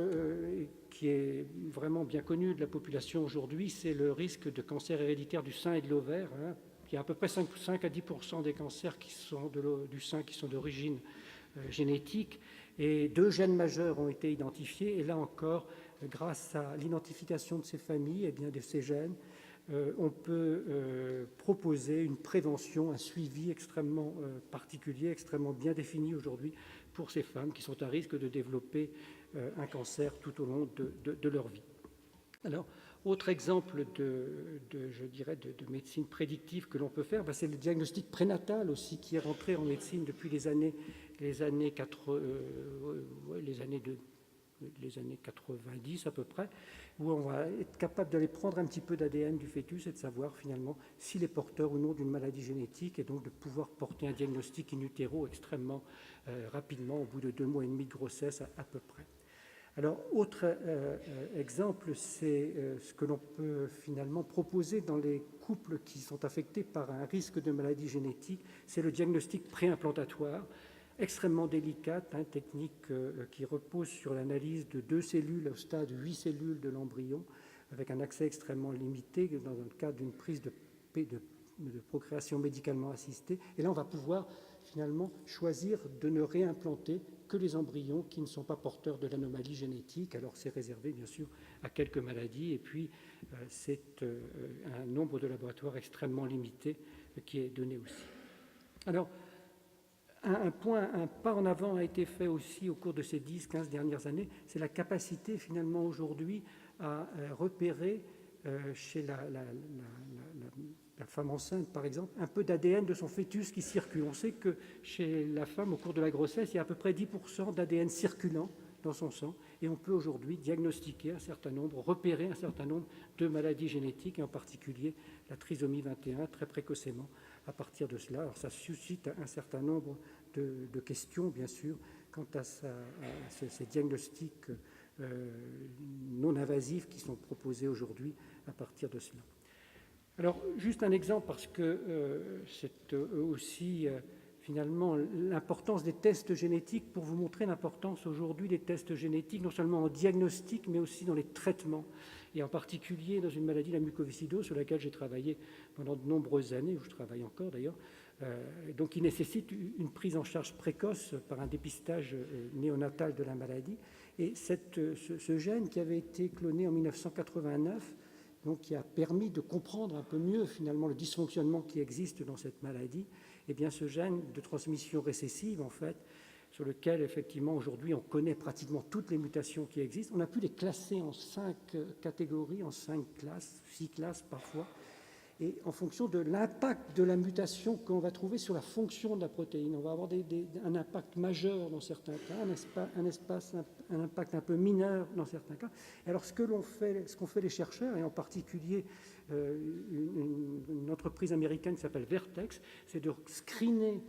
qui est vraiment bien connu de la population aujourd'hui, c'est le risque de cancer héréditaire du sein et de l'ovaire. Il y a à peu près 5 à 10% des cancers du sein qui sont d'origine génétique, et 2 gènes majeurs ont été identifiés. Et là encore, grâce à l'identification de ces familles, et bien de ces gènes, on peut proposer une prévention, un suivi extrêmement particulier, extrêmement bien défini aujourd'hui pour ces femmes qui sont à risque de développer un cancer tout au long de leur vie. Alors, autre exemple je dirais, de médecine prédictive que l'on peut faire, c'est le diagnostic prénatal aussi, qui est rentré en médecine depuis les années 90 à peu près, où on va être capable d'aller prendre un petit peu d'ADN du fœtus et de savoir finalement s'il est porteur ou non d'une maladie génétique, et donc de pouvoir porter un diagnostic in utero extrêmement rapidement, au bout de 2 mois et demi de grossesse à peu près. Alors, autre exemple, c'est ce que l'on peut finalement proposer dans les couples qui sont affectés par un risque de maladie génétique, c'est le diagnostic préimplantatoire. extrêmement délicate, technique qui repose sur l'analyse de 2 cellules au stade 8 cellules de l'embryon, avec un accès extrêmement limité dans le cadre d'une prise de procréation médicalement assistée. Et là, on va pouvoir finalement choisir de ne réimplanter que les embryons qui ne sont pas porteurs de l'anomalie génétique. Alors c'est réservé bien sûr à quelques maladies, et puis c'est un nombre de laboratoires extrêmement limité qui est donné aussi. Alors, un pas en avant a été fait aussi au cours de ces 10-15 dernières années, c'est la capacité finalement aujourd'hui à repérer chez la femme enceinte, par exemple, un peu d'ADN de son fœtus qui circule. On sait que chez la femme, au cours de la grossesse, il y a à peu près 10% d'ADN circulant dans son sang, et on peut aujourd'hui diagnostiquer un certain nombre, repérer un certain nombre de maladies génétiques, et en particulier la trisomie 21, très précocement à partir de cela. Alors ça suscite un certain nombre de questions, bien sûr, quant à ces diagnostics non invasifs qui sont proposés aujourd'hui à partir de cela. Alors, juste un exemple, parce que c'est aussi finalement l'importance des tests génétiques, pour vous montrer l'importance aujourd'hui des tests génétiques, non seulement en diagnostic, mais aussi dans les traitements, et en particulier dans une maladie, la mucoviscidose, sur laquelle j'ai travaillé pendant de nombreuses années, où je travaille encore d'ailleurs, donc qui nécessite une prise en charge précoce par un dépistage néonatal de la maladie. Et ce gène qui avait été cloné en 1989, donc qui a permis de comprendre un peu mieux finalement le dysfonctionnement qui existe dans cette maladie, et bien ce gène de transmission récessive, en fait, sur lequel effectivement aujourd'hui on connaît pratiquement toutes les mutations qui existent. On a pu les classer en 5 catégories, en 5 classes, 6 classes parfois, et en fonction de l'impact de la mutation qu'on va trouver sur la fonction de la protéine. On va avoir un impact majeur dans certains cas, un impact un peu mineur dans certains cas. Et alors ce qu'ont fait les chercheurs, et en particulier une entreprise américaine qui s'appelle Vertex, c'est de screener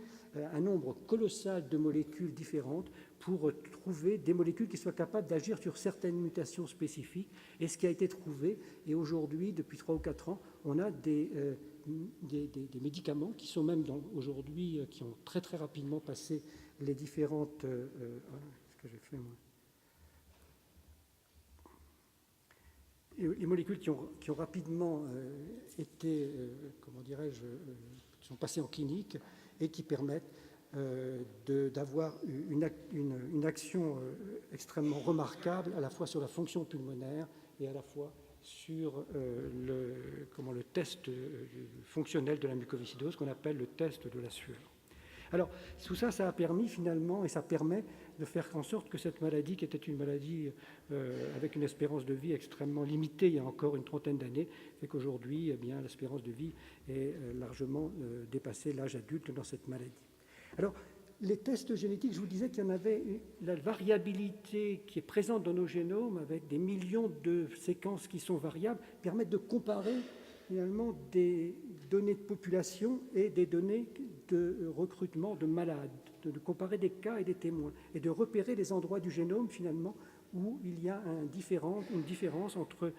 un nombre colossal de molécules différentes pour trouver des molécules qui soient capables d'agir sur certaines mutations spécifiques. Et ce qui a été trouvé, et aujourd'hui, depuis 3 ou 4 ans, on a des médicaments qui sont même aujourd'hui, qui ont très très rapidement passé les différentes... ce que j'ai fait moi. Les molécules qui ont rapidement été, comment dirais-je, qui sont passées en clinique et qui permettent d'avoir une action extrêmement remarquable, à la fois sur la fonction pulmonaire et à la fois sur le test fonctionnel de la mucoviscidose, qu'on appelle le test de la sueur. Alors, tout ça, ça a permis finalement, et ça permet de faire en sorte que cette maladie, qui était une maladie avec une espérance de vie extrêmement limitée il y a encore une trentaine d'années, fait qu'aujourd'hui, eh bien, l'espérance de vie est largement dépassé l'âge adulte dans cette maladie. Alors, les tests génétiques, je vous disais qu'il y en avait, la variabilité qui est présente dans nos génomes, avec des millions de séquences qui sont variables, permettent de comparer finalement des données de population et des données de recrutement de malades, de comparer des cas et des témoins, et de repérer les endroits du génome finalement où il y a une différence entre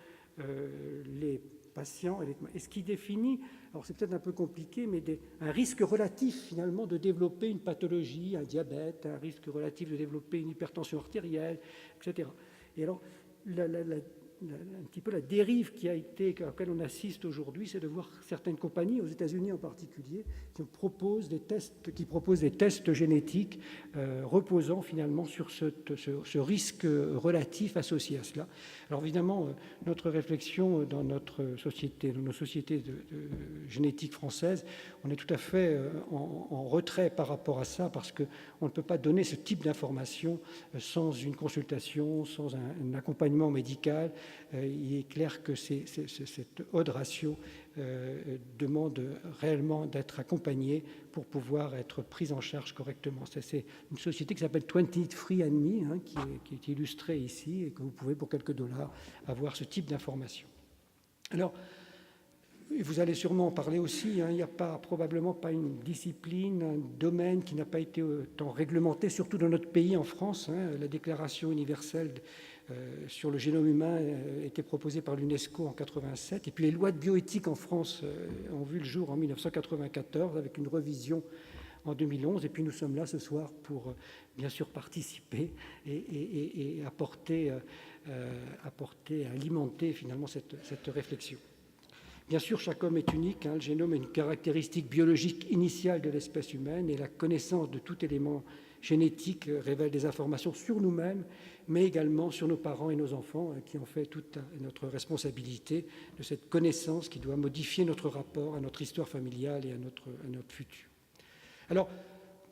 les patients et ce qui définit, alors c'est peut-être un peu compliqué, mais un risque relatif finalement de développer une pathologie, un diabète, un risque relatif de développer une hypertension artérielle, etc. Et alors, un petit peu la dérive à laquelle on assiste aujourd'hui, c'est de voir certaines compagnies, aux États-Unis en particulier, qui proposent des tests génétiques reposant finalement sur ce risque relatif associé à cela. Alors évidemment, notre réflexion dans nos sociétés de génétique française, on est tout à fait en retrait par rapport à ça, parce qu'on ne peut pas donner ce type d'information sans une consultation, sans un accompagnement médical. Il est clair que cette odd ratio demande réellement d'être accompagnée pour pouvoir être prise en charge correctement. C'est une société qui s'appelle 23andMe, qui est illustrée ici, et que vous pouvez pour quelques dollars avoir ce type d'information. Alors, vous allez sûrement en parler aussi, il n'y a probablement pas une discipline, un domaine qui n'a pas été autant réglementé, surtout dans notre pays, en France. La Déclaration universelle sur le génome humain a été proposée par l'UNESCO en 1987, et puis les lois de bioéthique en France ont vu le jour en 1994, avec une revision en 2011. Et puis nous sommes là ce soir pour bien sûr participer et apporter, alimenter finalement cette réflexion. Bien sûr, chaque homme est unique. Le génome est une caractéristique biologique initiale de l'espèce humaine et la connaissance de tout élément génétique révèle des informations sur nous-mêmes, mais également sur nos parents et nos enfants, qui ont fait toute notre responsabilité de cette connaissance qui doit modifier notre rapport à notre histoire familiale et à notre futur. Alors,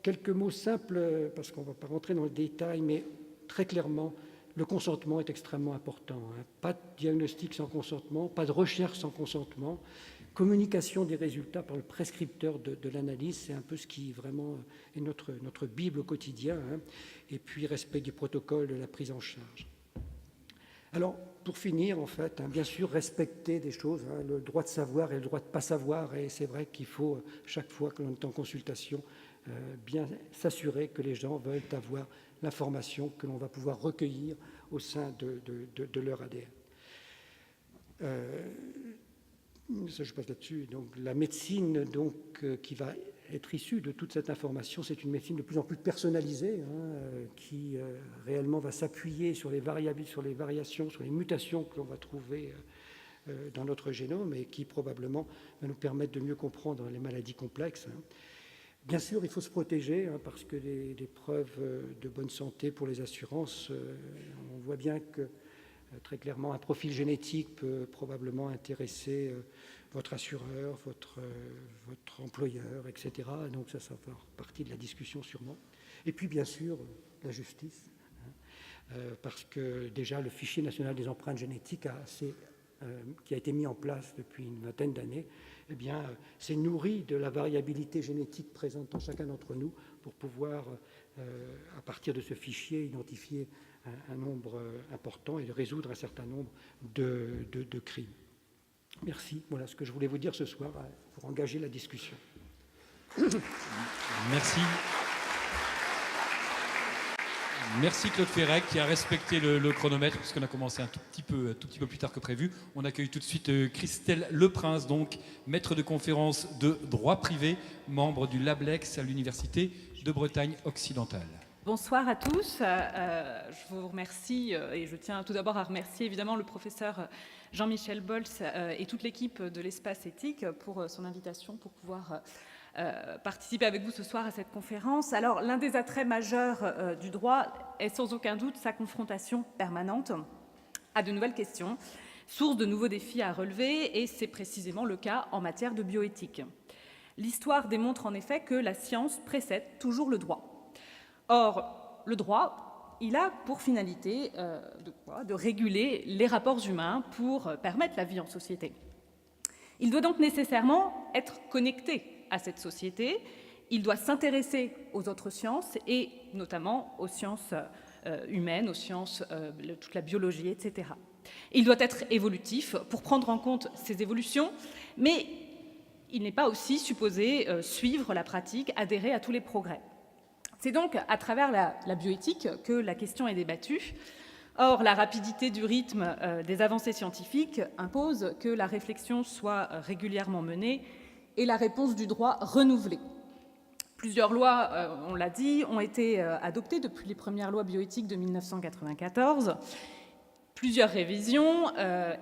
quelques mots simples, parce qu'on ne va pas rentrer dans le détail, mais très clairement, le consentement est extrêmement important. Pas de diagnostic sans consentement, pas de recherche sans consentement. Communication des résultats par le prescripteur de l'analyse, c'est un peu ce qui vraiment est notre Bible au quotidien. Et puis, respect du protocole de la prise en charge. Alors, pour finir, en fait, bien sûr, respecter des choses, le droit de savoir et le droit de ne pas savoir. Et c'est vrai qu'il faut, chaque fois que l'on est en consultation, bien s'assurer que les gens veulent avoir l'information que l'on va pouvoir recueillir au sein de leur ADN. Ça, je passe là-dessus. Donc, la médecine qui va être issue de toute cette information, c'est une médecine de plus en plus personnalisée, qui réellement va s'appuyer sur les variations, sur les mutations que l'on va trouver dans notre génome et qui probablement va nous permettre de mieux comprendre les maladies complexes. Bien sûr, il faut se protéger parce que les preuves de bonne santé pour les assurances, on voit bien que très clairement un profil génétique peut probablement intéresser votre assureur, votre employeur, etc. Donc ça va faire partie de la discussion sûrement. Et puis bien sûr, la justice, parce que déjà le fichier national des empreintes génétiques qui a été mis en place depuis une vingtaine d'années, eh bien, c'est nourri de la variabilité génétique présente en chacun d'entre nous pour pouvoir, à partir de ce fichier, identifier un nombre important et de résoudre un certain nombre de crimes. Merci. Voilà ce que je voulais vous dire ce soir pour engager la discussion. Merci. Merci Claude Ferrec qui a respecté le chronomètre puisqu'on a commencé un tout petit peu plus tard que prévu. On accueille tout de suite Christelle Leprince, donc maître de conférence de droit privé, membre du LabLex à l'Université de Bretagne occidentale. Bonsoir à tous. Je vous remercie et je tiens tout d'abord à remercier évidemment le professeur Jean-Michel Bols et toute l'équipe de l'Espace Éthique pour son invitation pour pouvoir participer avec vous ce soir à cette conférence. Alors, l'un des attraits majeurs du droit est sans aucun doute sa confrontation permanente à de nouvelles questions, source de nouveaux défis à relever, et c'est précisément le cas en matière de bioéthique. L'histoire démontre en effet que la science précède toujours le droit. Or, le droit, il a pour finalité de réguler les rapports humains pour permettre la vie en société. Il doit donc nécessairement être connecté à cette société, il doit s'intéresser aux autres sciences et notamment aux sciences humaines, aux sciences, toute la biologie, etc. Il doit être évolutif pour prendre en compte ces évolutions, mais il n'est pas aussi supposé suivre la pratique, adhérer à tous les progrès. C'est donc à travers la bioéthique que la question est débattue. Or, la rapidité du rythme des avancées scientifiques impose que la réflexion soit régulièrement menée et la réponse du droit renouvelée. Plusieurs lois, on l'a dit, ont été adoptées depuis les premières lois bioéthiques de 1994. Plusieurs révisions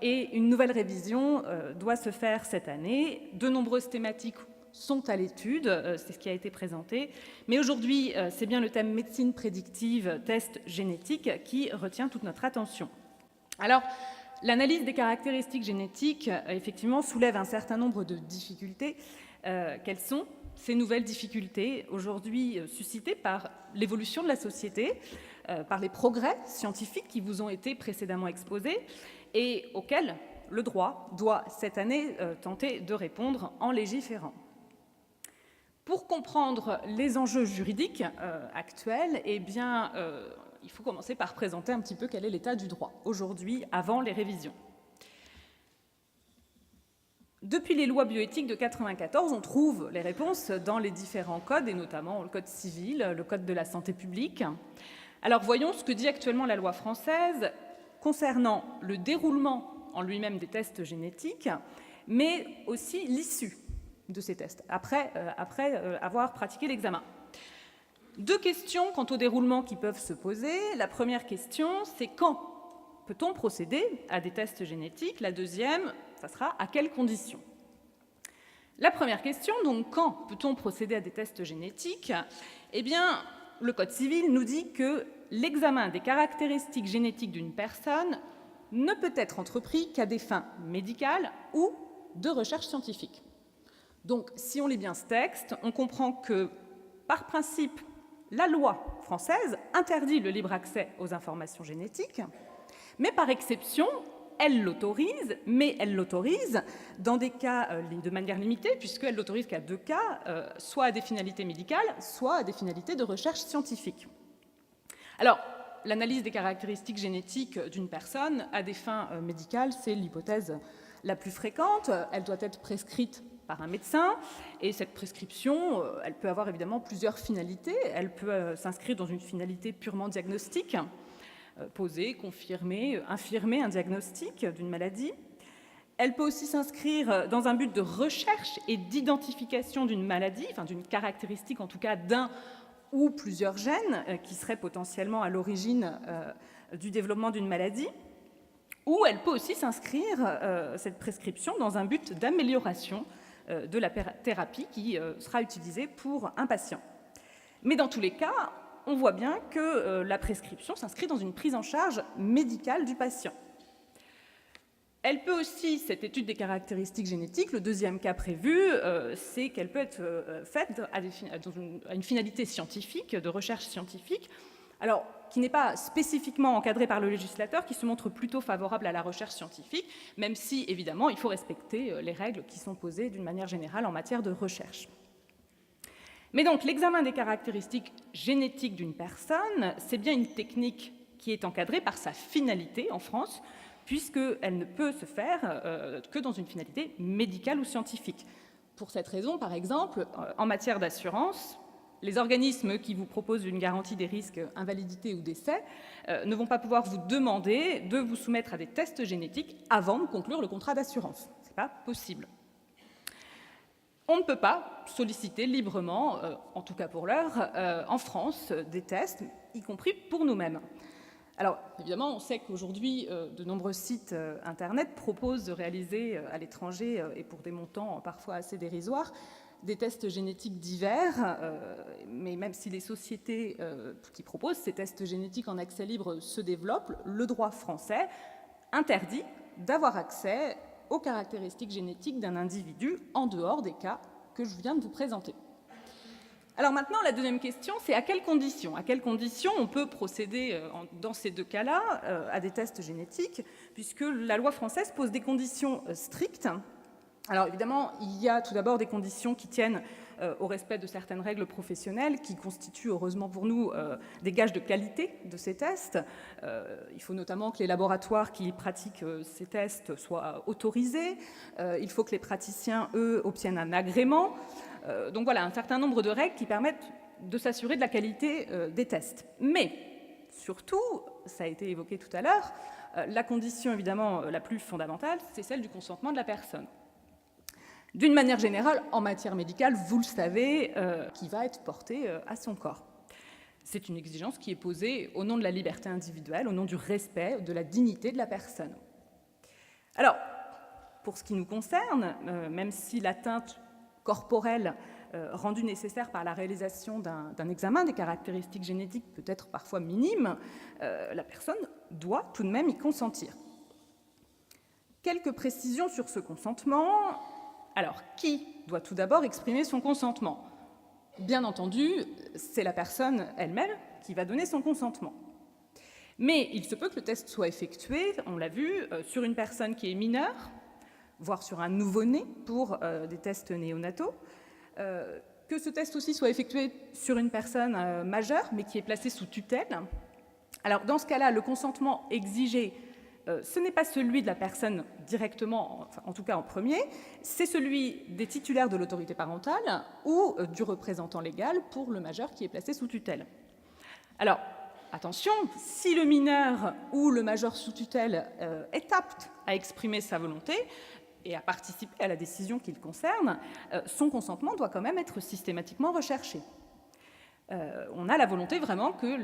et une nouvelle révision doit se faire cette année. De nombreuses thématiques sont à l'étude, c'est ce qui a été présenté. Mais aujourd'hui, c'est bien le thème médecine prédictive, test génétique qui retient toute notre attention. Alors, l'analyse des caractéristiques génétiques, effectivement, soulève un certain nombre de difficultés. Quelles sont ces nouvelles difficultés aujourd'hui suscitées par l'évolution de la société, par les progrès scientifiques qui vous ont été précédemment exposés et auxquels le droit doit cette année tenter de répondre en légiférant. Pour comprendre les enjeux juridiques actuels, eh bien, il faut commencer par présenter un petit peu quel est l'état du droit aujourd'hui, avant les révisions. Depuis les lois bioéthiques de 1994, on trouve les réponses dans les différents codes, et notamment le code civil, le code de la santé publique. Alors voyons ce que dit actuellement la loi française concernant le déroulement en lui-même des tests génétiques, mais aussi l'issue de ces tests, après avoir pratiqué l'examen. 2 questions quant au déroulement qui peuvent se poser. La première question, c'est quand peut-on procéder à des tests génétiques? La deuxième, ça sera à quelles conditions? La première question, donc quand peut-on procéder à des tests génétiques? Eh bien, le Code civil nous dit que l'examen des caractéristiques génétiques d'une personne ne peut être entrepris qu'à des fins médicales ou de recherche scientifique. Donc, si on lit bien ce texte, on comprend que, par principe, la loi française interdit le libre accès aux informations génétiques, mais par exception, elle l'autorise, mais elle l'autorise dans des cas de manière limitée, puisqu'elle l'autorise qu'à 2 cas, soit à des finalités médicales, soit à des finalités de recherche scientifique. Alors, l'analyse des caractéristiques génétiques d'une personne à des fins médicales, c'est l'hypothèse la plus fréquente. Elle doit être prescrite par un médecin, et cette prescription, elle peut avoir évidemment plusieurs finalités. Elle peut s'inscrire dans une finalité purement diagnostique, poser, confirmer, infirmer un diagnostic d'une maladie. Elle peut aussi s'inscrire dans un but de recherche et d'identification d'une maladie, enfin d'une caractéristique en tout cas d'un ou plusieurs gènes qui seraient potentiellement à l'origine du développement d'une maladie. Ou elle peut aussi s'inscrire, cette prescription, dans un but d'amélioration de la thérapie qui sera utilisée pour un patient. Mais dans tous les cas, on voit bien que la prescription s'inscrit dans une prise en charge médicale du patient. Elle peut aussi, cette étude des caractéristiques génétiques, le deuxième cas prévu, c'est qu'elle peut être faite à une finalité scientifique, de recherche scientifique, alors qui n'est pas spécifiquement encadrée par le législateur, qui se montre plutôt favorable à la recherche scientifique, même si, évidemment, il faut respecter les règles qui sont posées d'une manière générale en matière de recherche. Mais donc, l'examen des caractéristiques génétiques d'une personne, c'est bien une technique qui est encadrée par sa finalité en France, puisqu'elle ne peut se faire que dans une finalité médicale ou scientifique. Pour cette raison, par exemple, en matière d'assurance, les organismes qui vous proposent une garantie des risques invalidité ou décès ne vont pas pouvoir vous demander de vous soumettre à des tests génétiques avant de conclure le contrat d'assurance. Ce n'est pas possible. On ne peut pas solliciter librement, en tout cas pour l'heure, en France, des tests, y compris pour nous-mêmes. Alors, évidemment, on sait qu'aujourd'hui, de nombreux sites Internet proposent de réaliser à l'étranger, et pour des montants parfois assez dérisoires, des tests génétiques divers, mais même si les sociétés qui proposent ces tests génétiques en accès libre se développent, le droit français interdit d'avoir accès aux caractéristiques génétiques d'un individu en dehors des cas que je viens de vous présenter. Alors maintenant, la deuxième question, c'est à quelles conditions? À quelles conditions on peut procéder dans ces 2 cas-là à des tests génétiques, puisque la loi française pose des conditions strictes. Alors évidemment, il y a tout d'abord des conditions qui tiennent au respect de certaines règles professionnelles qui constituent, heureusement pour nous, des gages de qualité de ces tests. Il faut notamment que les laboratoires qui pratiquent ces tests soient autorisés. Il faut que les praticiens, eux, obtiennent un agrément. Donc voilà, un certain nombre de règles qui permettent de s'assurer de la qualité des tests. Mais surtout, ça a été évoqué tout à l'heure, la condition évidemment la plus fondamentale, c'est celle du consentement de la personne. D'une manière générale, en matière médicale, vous le savez, qui va être porté à son corps. C'est une exigence qui est posée au nom de la liberté individuelle, au nom du respect de la dignité de la personne. Alors, pour ce qui nous concerne, même si l'atteinte corporelle rendue nécessaire par la réalisation d'un examen des caractéristiques génétiques peut être parfois minime, la personne doit tout de même y consentir. Quelques précisions sur ce consentement. Alors, qui doit tout d'abord exprimer son consentement? Bien entendu, c'est la personne elle-même qui va donner son consentement. Mais il se peut que le test soit effectué, on l'a vu, sur une personne qui est mineure, voire sur un nouveau-né pour des tests néonataux, que ce test aussi soit effectué sur une personne majeure, mais qui est placée sous tutelle. Alors, dans ce cas-là, le consentement exigé, ce n'est pas celui de la personne directement, enfin, en tout cas en premier, c'est celui des titulaires de l'autorité parentale ou du représentant légal pour le majeur qui est placé sous tutelle. Alors, attention, si le mineur ou le majeur sous tutelle est apte à exprimer sa volonté, et à participer à la décision qui le concerne, son consentement doit quand même être systématiquement recherché. On a la volonté vraiment que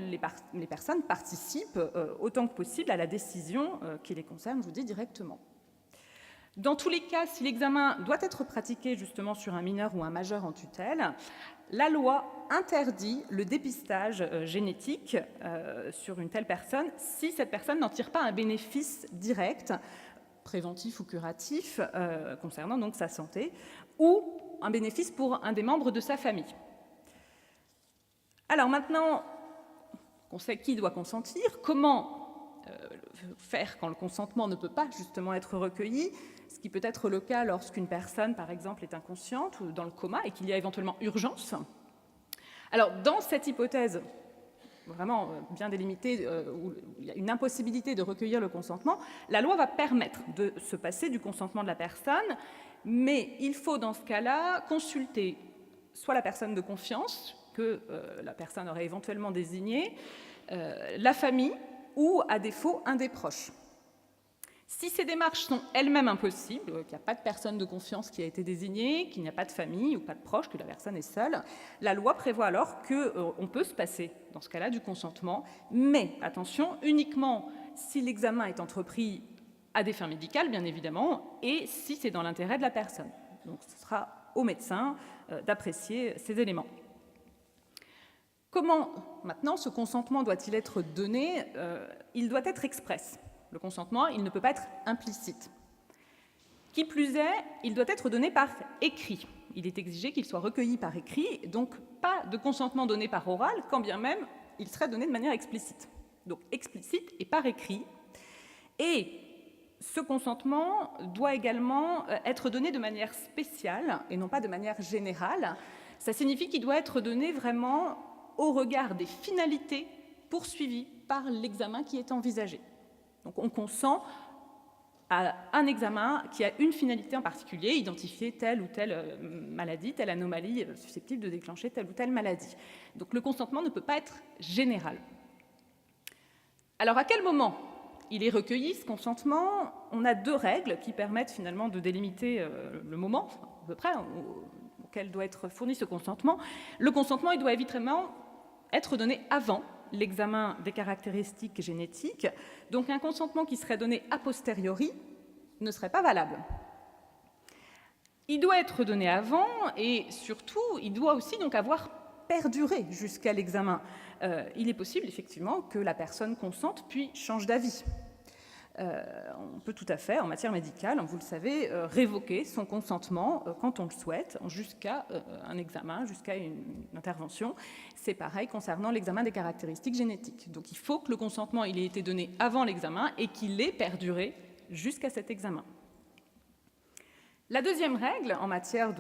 les personnes participent autant que possible à la décision qui les concerne, je vous dis, directement. Dans tous les cas, si l'examen doit être pratiqué justement sur un mineur ou un majeur en tutelle, la loi interdit le dépistage génétique sur une telle personne si cette personne n'en tire pas un bénéfice direct, préventif ou curatif, concernant donc sa santé, ou un bénéfice pour un des membres de sa famille. Alors maintenant qu'on sait qui doit consentir, comment faire quand le consentement ne peut pas justement être recueilli, ce qui peut être le cas lorsqu'une personne, par exemple, est inconsciente ou dans le coma et qu'il y a éventuellement urgence. Alors, dans cette hypothèse vraiment bien délimitée, où il y a une impossibilité de recueillir le consentement, la loi va permettre de se passer du consentement de la personne, mais il faut dans ce cas-là consulter soit la personne de confiance que la personne aurait éventuellement désignée, la famille ou, à défaut, un des proches. Si ces démarches sont elles-mêmes impossibles, qu'il n'y a pas de personne de confiance qui a été désignée, qu'il n'y a pas de famille ou pas de proche, que la personne est seule, la loi prévoit alors qu'on peut se passer, dans ce cas-là, du consentement, mais, attention, uniquement si l'examen est entrepris à des fins médicales, bien évidemment, et si c'est dans l'intérêt de la personne. Donc ce sera au médecin d'apprécier ces éléments. Comment, maintenant, ce consentement doit-il être donné? Il doit être express. Le consentement, il ne peut pas être implicite. Qui plus est, il doit être donné par écrit. Il est exigé qu'il soit recueilli par écrit, donc pas de consentement donné par oral, quand bien même il serait donné de manière explicite. Donc explicite et par écrit. Et ce consentement doit également être donné de manière spéciale et non pas de manière générale. Ça signifie qu'il doit être donné vraiment au regard des finalités poursuivies par l'examen qui est envisagé. Donc on consent à un examen qui a une finalité en particulier, identifier telle ou telle maladie, telle anomalie susceptible de déclencher telle ou telle maladie. Donc le consentement ne peut pas être général. Alors à quel moment il est recueilli, ce consentement? On a deux règles qui permettent finalement de délimiter le moment, à peu près, auquel doit être fourni ce consentement. Le consentement, il doit évidemment être donné avant l'examen des caractéristiques génétiques. Donc un consentement qui serait donné a posteriori ne serait pas valable. Il doit être donné avant et surtout, il doit aussi donc avoir perduré jusqu'à l'examen. Il est possible effectivement que la personne consente puis change d'avis. On peut tout à fait, en matière médicale, vous le savez, révoquer son consentement quand on le souhaite, jusqu'à un examen, jusqu'à une intervention. C'est pareil concernant l'examen des caractéristiques génétiques. Donc il faut que le consentement il ait été donné avant l'examen et qu'il ait perduré jusqu'à cet examen. La deuxième règle, en matière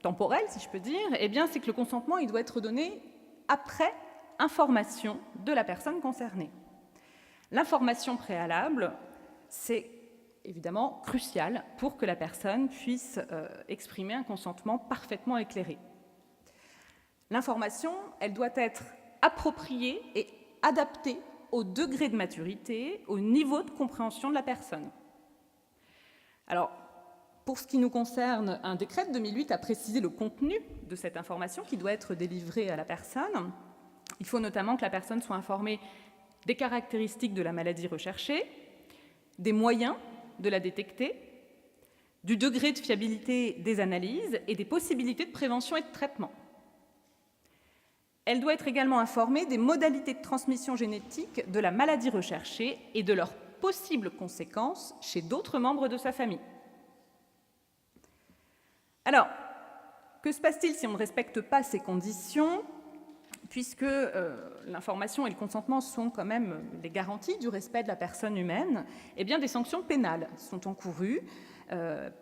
temporelle, si je peux dire, eh bien, c'est que le consentement il doit être donné après information de la personne concernée. L'information préalable, c'est évidemment crucial pour que la personne puisse exprimer un consentement parfaitement éclairé. L'information, elle doit être appropriée et adaptée au degré de maturité, au niveau de compréhension de la personne. Alors, pour ce qui nous concerne, un décret de 2008 a précisé le contenu de cette information qui doit être délivrée à la personne. Il faut notamment que la personne soit informée des caractéristiques de la maladie recherchée, des moyens de la détecter, du degré de fiabilité des analyses et des possibilités de prévention et de traitement. Elle doit être également informée des modalités de transmission génétique de la maladie recherchée et de leurs possibles conséquences chez d'autres membres de sa famille. Alors, que se passe-t-il si on ne respecte pas ces conditions ? Puisque l'information et le consentement sont quand même les garanties du respect de la personne humaine, eh bien des sanctions pénales sont encourues.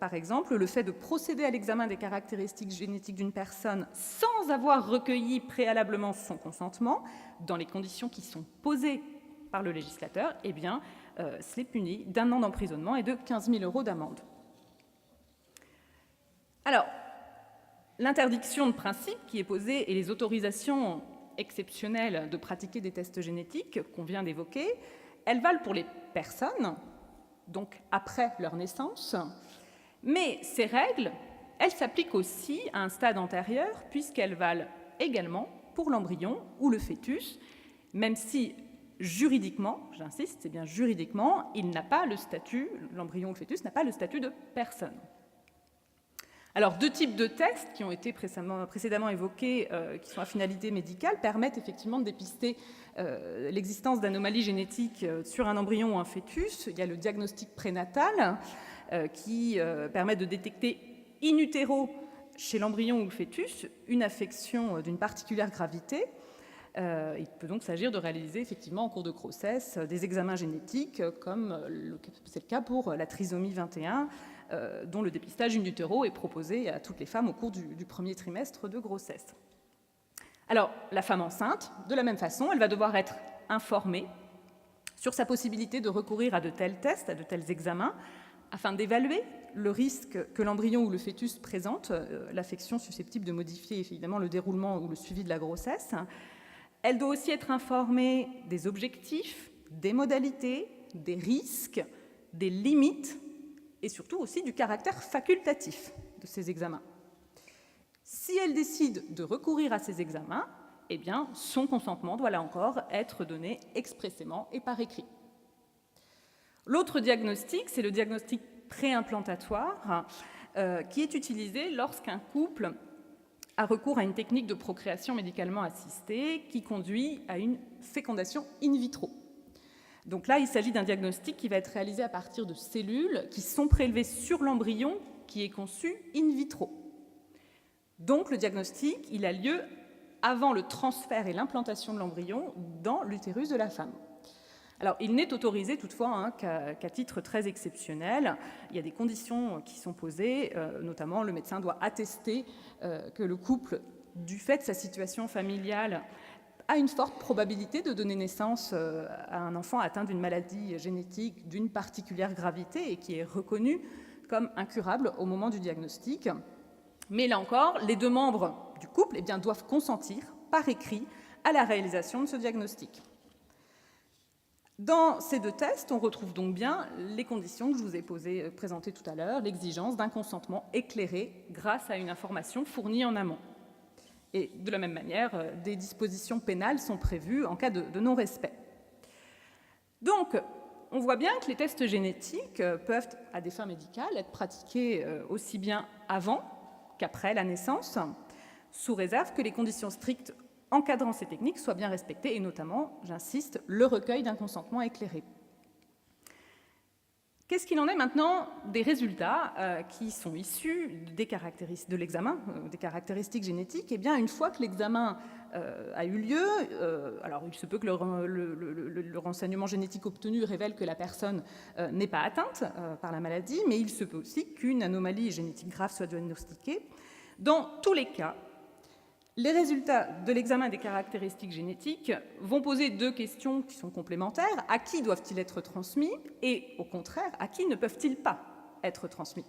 Par exemple, le fait de procéder à l'examen des caractéristiques génétiques d'une personne sans avoir recueilli préalablement son consentement, dans les conditions qui sont posées par le législateur, eh bien, c'est puni d'1 an d'emprisonnement et de 15 000 € d'amende. Alors, l'interdiction de principe qui est posée et les autorisations exceptionnelles de pratiquer des tests génétiques qu'on vient d'évoquer, elles valent pour les personnes, donc après leur naissance, Mais ces règles, elles s'appliquent aussi à un stade antérieur, puisqu'elles valent également pour l'embryon ou le fœtus, même si juridiquement, j'insiste, c'est bien juridiquement, il n'a pas le statut, l'embryon ou le fœtus n'a pas le statut de personne. Alors, deux types de tests qui ont été précédemment évoqués, qui sont à finalité médicale, permettent effectivement de dépister l'existence d'anomalies génétiques sur un embryon ou un fœtus. Il y a le diagnostic prénatal qui permet de détecter in utero chez l'embryon ou le fœtus une affection d'une particulière gravité. Il peut donc s'agir de réaliser effectivement en cours de grossesse des examens génétiques, comme c'est le cas pour la trisomie 21, dont le dépistage in utero est proposé à toutes les femmes au cours du premier trimestre de grossesse. Alors, la femme enceinte, de la même façon, elle va devoir être informée sur sa possibilité de recourir à de tels tests, à de tels examens, afin d'évaluer le risque que l'embryon ou le fœtus présente, l'affection susceptible de modifier évidemment le déroulement ou le suivi de la grossesse. Elle doit aussi être informée des objectifs, des modalités, des risques, des limites et surtout aussi du caractère facultatif de ces examens. Si elle décide de recourir à ces examens, eh bien, son consentement doit là encore être donné expressément et par écrit. L'autre diagnostic, c'est le diagnostic préimplantatoire qui est utilisé lorsqu'un couple a recours à une technique de procréation médicalement assistée qui conduit à une fécondation in vitro. Donc là, il s'agit d'un diagnostic qui va être réalisé à partir de cellules qui sont prélevées sur l'embryon qui est conçu in vitro. Donc le diagnostic, il a lieu avant le transfert et l'implantation de l'embryon dans l'utérus de la femme. Alors, il n'est autorisé toutefois qu'à titre très exceptionnel. Il y a des conditions qui sont posées, notamment le médecin doit attester que le couple, du fait de sa situation familiale, a une forte probabilité de donner naissance à un enfant atteint d'une maladie génétique d'une particulière gravité et qui est reconnu comme incurable au moment du diagnostic. Mais là encore, les deux membres du couple doivent consentir par écrit à la réalisation de ce diagnostic. Dans ces deux tests, on retrouve donc bien les conditions que je vous ai présentées tout à l'heure, l'exigence d'un consentement éclairé grâce à une information fournie en amont. Et de la même manière, des dispositions pénales sont prévues en cas de non-respect. Donc, on voit bien que les tests génétiques peuvent, à des fins médicales, être pratiqués aussi bien avant qu'après la naissance, sous réserve que les conditions strictes encadrant ces techniques soient bien respectées, et notamment, j'insiste, le recueil d'un consentement éclairé. Qu'est-ce qu'il en est maintenant des résultats qui sont issus de l'examen, des caractéristiques génétiques? Eh bien, une fois que l'examen a eu lieu, alors il se peut que le renseignement génétique obtenu révèle que la personne n'est pas atteinte par la maladie, mais il se peut aussi qu'une anomalie génétique grave soit diagnostiquée. Dans tous les cas, les résultats de l'examen des caractéristiques génétiques vont poser deux questions qui sont complémentaires. À qui doivent-ils être transmis? Et au contraire, à qui ne peuvent-ils pas être transmis?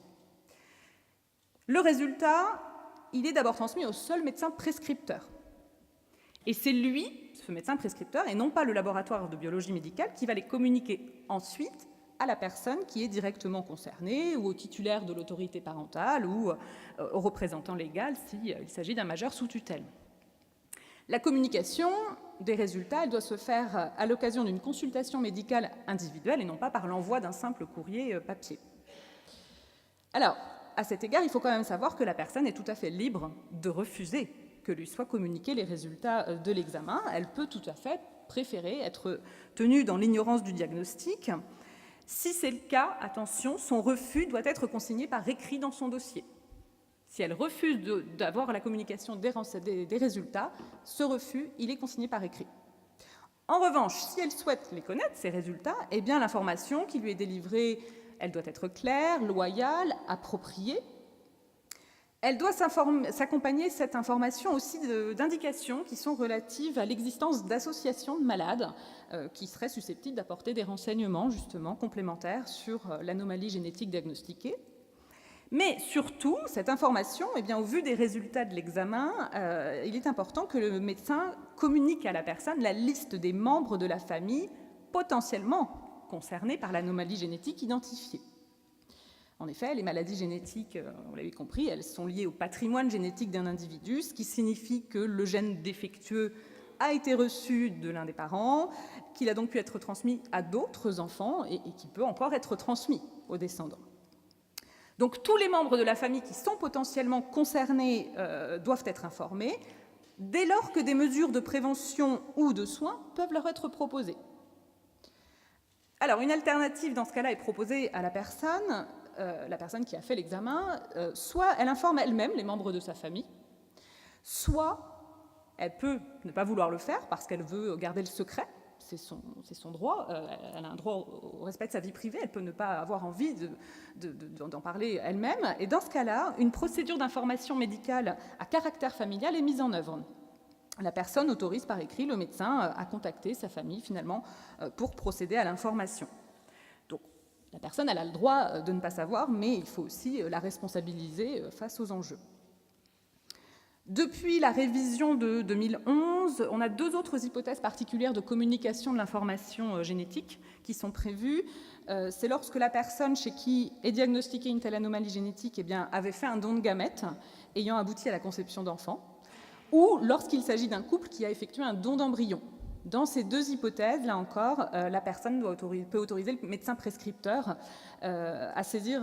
Le résultat, il est d'abord transmis au seul médecin prescripteur. Et c'est lui, ce médecin prescripteur, et non pas le laboratoire de biologie médicale, qui va les communiquer ensuite à la personne qui est directement concernée, ou au titulaire de l'autorité parentale, ou au représentant légal s'il s'agit d'un majeur sous tutelle. La communication des résultats, elle doit se faire à l'occasion d'une consultation médicale individuelle et non pas par l'envoi d'un simple courrier papier. Alors, à cet égard, il faut quand même savoir que la personne est tout à fait libre de refuser que lui soient communiqués les résultats de l'examen. Elle peut tout à fait préférer être tenue dans l'ignorance du diagnostic. Si c'est le cas, attention, son refus doit être consigné par écrit dans son dossier. Si elle refuse d'avoir la communication des résultats, ce refus, il est consigné par écrit. En revanche, si elle souhaite les connaître, ces résultats, eh bien l'information qui lui est délivrée, elle doit être claire, loyale, appropriée. Elle doit s'accompagner, cette information, aussi d'indications qui sont relatives à l'existence d'associations de malades qui seraient susceptibles d'apporter des renseignements, justement, complémentaires sur l'anomalie génétique diagnostiquée. Mais surtout, cette information, eh bien, au vu des résultats de l'examen, il est important que le médecin communique à la personne la liste des membres de la famille potentiellement concernés par l'anomalie génétique identifiée. En effet, les maladies génétiques, vous l'avez compris, elles sont liées au patrimoine génétique d'un individu, ce qui signifie que le gène défectueux a été reçu de l'un des parents, qu'il a donc pu être transmis à d'autres enfants et qui peut encore être transmis aux descendants. Donc tous les membres de la famille qui sont potentiellement concernés doivent être informés dès lors que des mesures de prévention ou de soins peuvent leur être proposées. Alors une alternative dans ce cas-là est proposée à la personne qui a fait l'examen, soit elle informe elle-même les membres de sa famille, soit elle peut ne pas vouloir le faire parce qu'elle veut garder le secret, c'est son droit, elle a un droit au respect de sa vie privée, elle peut ne pas avoir envie d'en parler elle-même, et dans ce cas-là, une procédure d'information médicale à caractère familial est mise en œuvre. La personne autorise par écrit le médecin à contacter sa famille finalement pour procéder à l'information. Donc la personne elle a le droit de ne pas savoir, mais il faut aussi la responsabiliser face aux enjeux. Depuis la révision de 2011, on a 2 autres hypothèses particulières de communication de l'information génétique qui sont prévues. C'est lorsque la personne chez qui est diagnostiquée une telle anomalie génétique avait fait un don de gamètes ayant abouti à la conception d'enfants, ou lorsqu'il s'agit d'un couple qui a effectué un don d'embryon. Dans ces 2 hypothèses, là encore, la personne peut autoriser le médecin prescripteur à saisir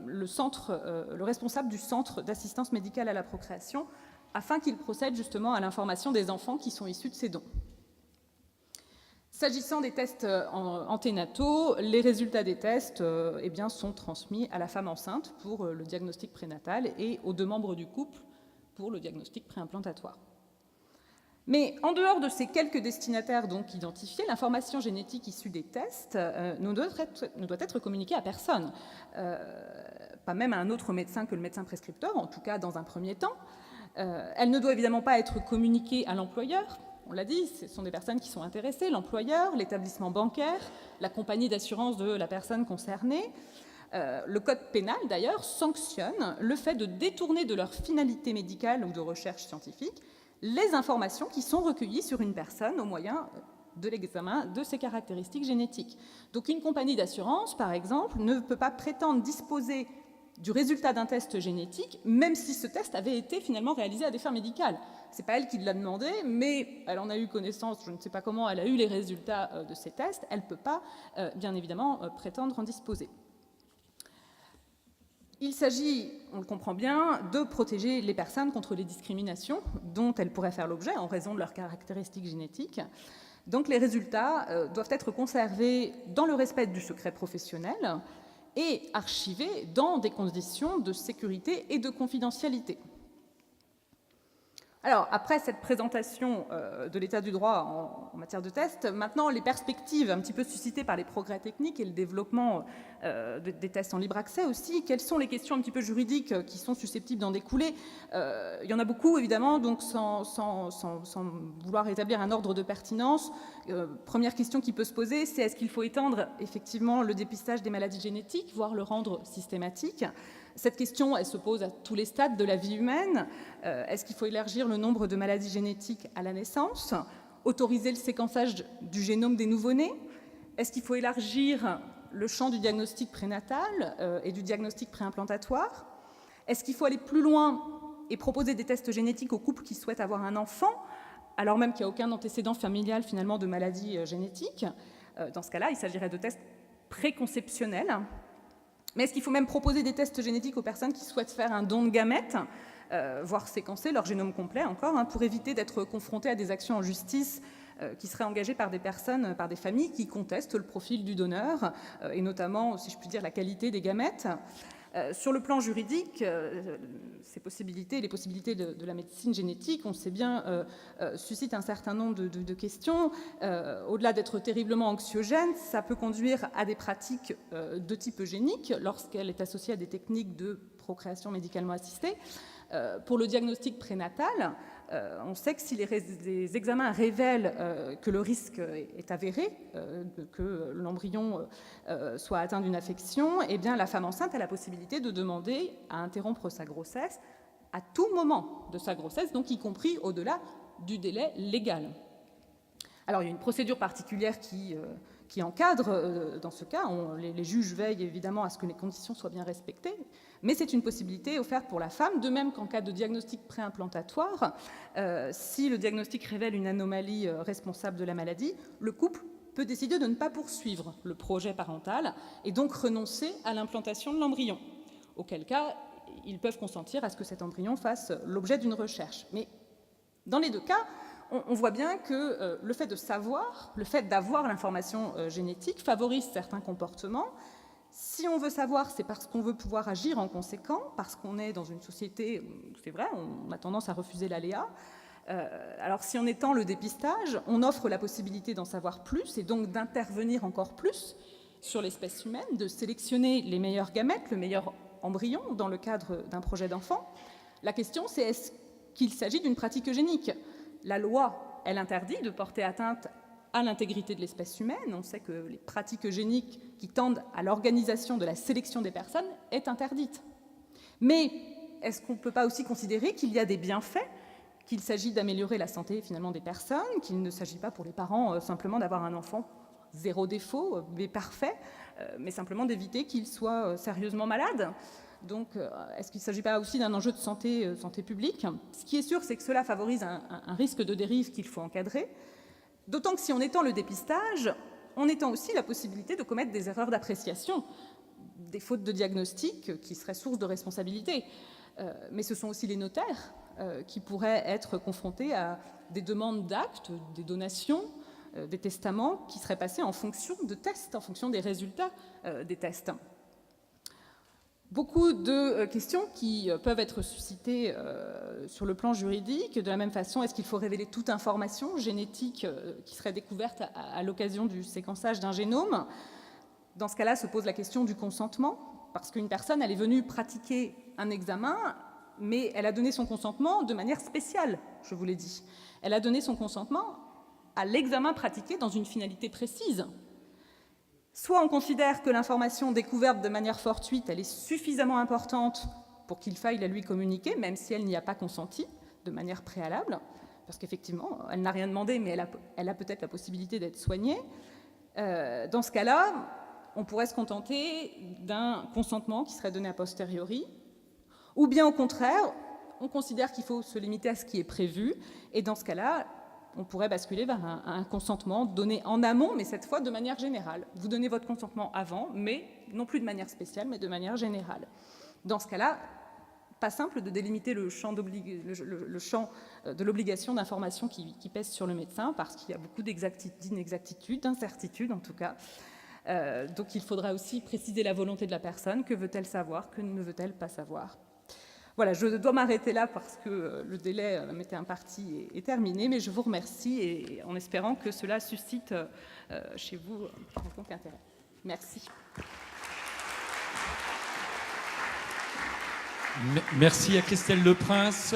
le responsable du centre d'assistance médicale à la procréation afin qu'il procède justement à l'information des enfants qui sont issus de ces dons. S'agissant des tests anténataux, les résultats des tests sont transmis à la femme enceinte pour le diagnostic prénatal et aux 2 membres du couple pour le diagnostic préimplantatoire. Mais en dehors de ces quelques destinataires donc identifiés, l'information génétique issue des tests ne doit être communiquée à personne, pas même à un autre médecin que le médecin prescripteur, en tout cas dans un premier temps. Elle ne doit évidemment pas être communiquée à l'employeur. On l'a dit, ce sont des personnes qui sont intéressées, l'employeur, l'établissement bancaire, la compagnie d'assurance de la personne concernée. Le code pénal, d'ailleurs, sanctionne le fait de détourner de leur finalité médicale ou de recherche scientifique les informations qui sont recueillies sur une personne au moyen de l'examen de ses caractéristiques génétiques. Donc une compagnie d'assurance, par exemple, ne peut pas prétendre disposer du résultat d'un test génétique, même si ce test avait été finalement réalisé à des fins médicales. Ce n'est pas elle qui l'a demandé, mais elle en a eu connaissance, je ne sais pas comment, elle a eu les résultats de ces tests, elle ne peut pas, bien évidemment, prétendre en disposer. Il s'agit, on le comprend bien, de protéger les personnes contre les discriminations dont elles pourraient faire l'objet en raison de leurs caractéristiques génétiques. Donc les résultats doivent être conservés dans le respect du secret professionnel et archivés dans des conditions de sécurité et de confidentialité. Alors, après cette présentation de l'état du droit en matière de tests, maintenant les perspectives un petit peu suscitées par les progrès techniques et le développement des tests en libre accès aussi, quelles sont les questions un petit peu juridiques qui sont susceptibles d'en découler? Il y en a beaucoup, évidemment, donc sans vouloir établir un ordre de pertinence. Première question qui peut se poser, c'est est-ce qu'il faut étendre effectivement le dépistage des maladies génétiques, voire le rendre systématique? Cette question, elle se pose à tous les stades de la vie humaine. Est-ce qu'il faut élargir le nombre de maladies génétiques à la naissance? Autoriser le séquençage du génome des nouveau-nés? Est-ce qu'il faut élargir le champ du diagnostic prénatal et du diagnostic préimplantatoire? Est-ce qu'il faut aller plus loin et proposer des tests génétiques aux couples qui souhaitent avoir un enfant, alors même qu'il n'y a aucun antécédent familial finalement de maladie génétique? Dans ce cas-là, il s'agirait de tests préconceptionnels. Mais est-ce qu'il faut même proposer des tests génétiques aux personnes qui souhaitent faire un don de gamètes, voire séquencer leur génome complet encore, pour éviter d'être confrontées à des actions en justice qui seraient engagées par des personnes, par des familles qui contestent le profil du donneur, et notamment, si je puis dire, la qualité des gamètes. Sur le plan juridique, ces possibilités, les possibilités de la médecine génétique, on sait bien, suscitent un certain nombre de questions. Au-delà d'être terriblement anxiogène, ça peut conduire à des pratiques de type eugénique lorsqu'elle est associée à des techniques de procréation médicalement assistée. Pour le diagnostic prénatal, on sait que si les examens révèlent que le risque est avéré, que l'embryon soit atteint d'une affection, eh bien la femme enceinte a la possibilité de demander à interrompre sa grossesse à tout moment de sa grossesse, donc y compris au-delà du délai légal. Alors il y a une procédure particulière qui qui encadre, dans ce cas, les juges veillent évidemment à ce que les conditions soient bien respectées, mais c'est une possibilité offerte pour la femme, de même qu'en cas de diagnostic préimplantatoire, si le diagnostic révèle une anomalie responsable de la maladie, le couple peut décider de ne pas poursuivre le projet parental et donc renoncer à l'implantation de l'embryon, auquel cas ils peuvent consentir à ce que cet embryon fasse l'objet d'une recherche. Mais dans les deux cas, on voit bien que le fait de savoir, le fait d'avoir l'information génétique favorise certains comportements. Si on veut savoir, c'est parce qu'on veut pouvoir agir en conséquent, parce qu'on est dans une société où, c'est vrai, on a tendance à refuser l'aléa. Alors si en étend le dépistage, on offre la possibilité d'en savoir plus et donc d'intervenir encore plus sur l'espèce humaine, de sélectionner les meilleurs gamètes, le meilleur embryon dans le cadre d'un projet d'enfant. La question, c'est est-ce qu'il s'agit d'une pratique eugénique ? La loi, elle interdit de porter atteinte à l'intégrité de l'espèce humaine. On sait que les pratiques eugéniques qui tendent à l'organisation de la sélection des personnes est interdite. Mais est-ce qu'on ne peut pas aussi considérer qu'il y a des bienfaits, qu'il s'agit d'améliorer la santé finalement des personnes, qu'il ne s'agit pas pour les parents simplement d'avoir un enfant zéro défaut, mais parfait, mais simplement d'éviter qu'il soit sérieusement malade. Donc, est-ce qu'il ne s'agit pas aussi d'un enjeu de santé publique ? Ce qui est sûr, c'est que cela favorise un risque de dérive qu'il faut encadrer, d'autant que si on étend le dépistage, on étend aussi la possibilité de commettre des erreurs d'appréciation, des fautes de diagnostic qui seraient source de responsabilité. Mais ce sont aussi les notaires qui pourraient être confrontés à des demandes d'actes, des donations, des testaments qui seraient passés en fonction de tests, en fonction des résultats des tests. Beaucoup de questions qui peuvent être suscitées sur le plan juridique. De la même façon, est-ce qu'il faut révéler toute information génétique qui serait découverte à l'occasion du séquençage d'un génome ? Dans ce cas-là, se pose la question du consentement, parce qu'une personne, elle est venue pratiquer un examen, mais elle a donné son consentement de manière spéciale, je vous l'ai dit. Elle a donné son consentement à l'examen pratiqué dans une finalité précise. Soit on considère que l'information découverte de manière fortuite, elle est suffisamment importante pour qu'il faille la lui communiquer, même si elle n'y a pas consenti de manière préalable, parce qu'effectivement, elle n'a rien demandé, mais elle a peut-être la possibilité d'être soignée. Dans ce cas-là, on pourrait se contenter d'un consentement qui serait donné a posteriori, ou bien au contraire, on considère qu'il faut se limiter à ce qui est prévu, et dans ce cas-là, on pourrait basculer vers un consentement donné en amont, mais cette fois de manière générale. Vous donnez votre consentement avant, mais non plus de manière spéciale, mais de manière générale. Dans ce cas-là, pas simple de délimiter le champ de l'obligation d'information qui pèse sur le médecin, parce qu'il y a beaucoup d'inexactitudes, d'incertitudes en tout cas. Donc il faudra aussi préciser la volonté de la personne, que veut-elle savoir, que ne veut-elle pas savoir. Voilà, je dois m'arrêter là parce que le délai m'était imparti est terminé, mais je vous remercie et en espérant que cela suscite chez vous un quelconque intérêt. Merci. Merci à Christelle Leprince.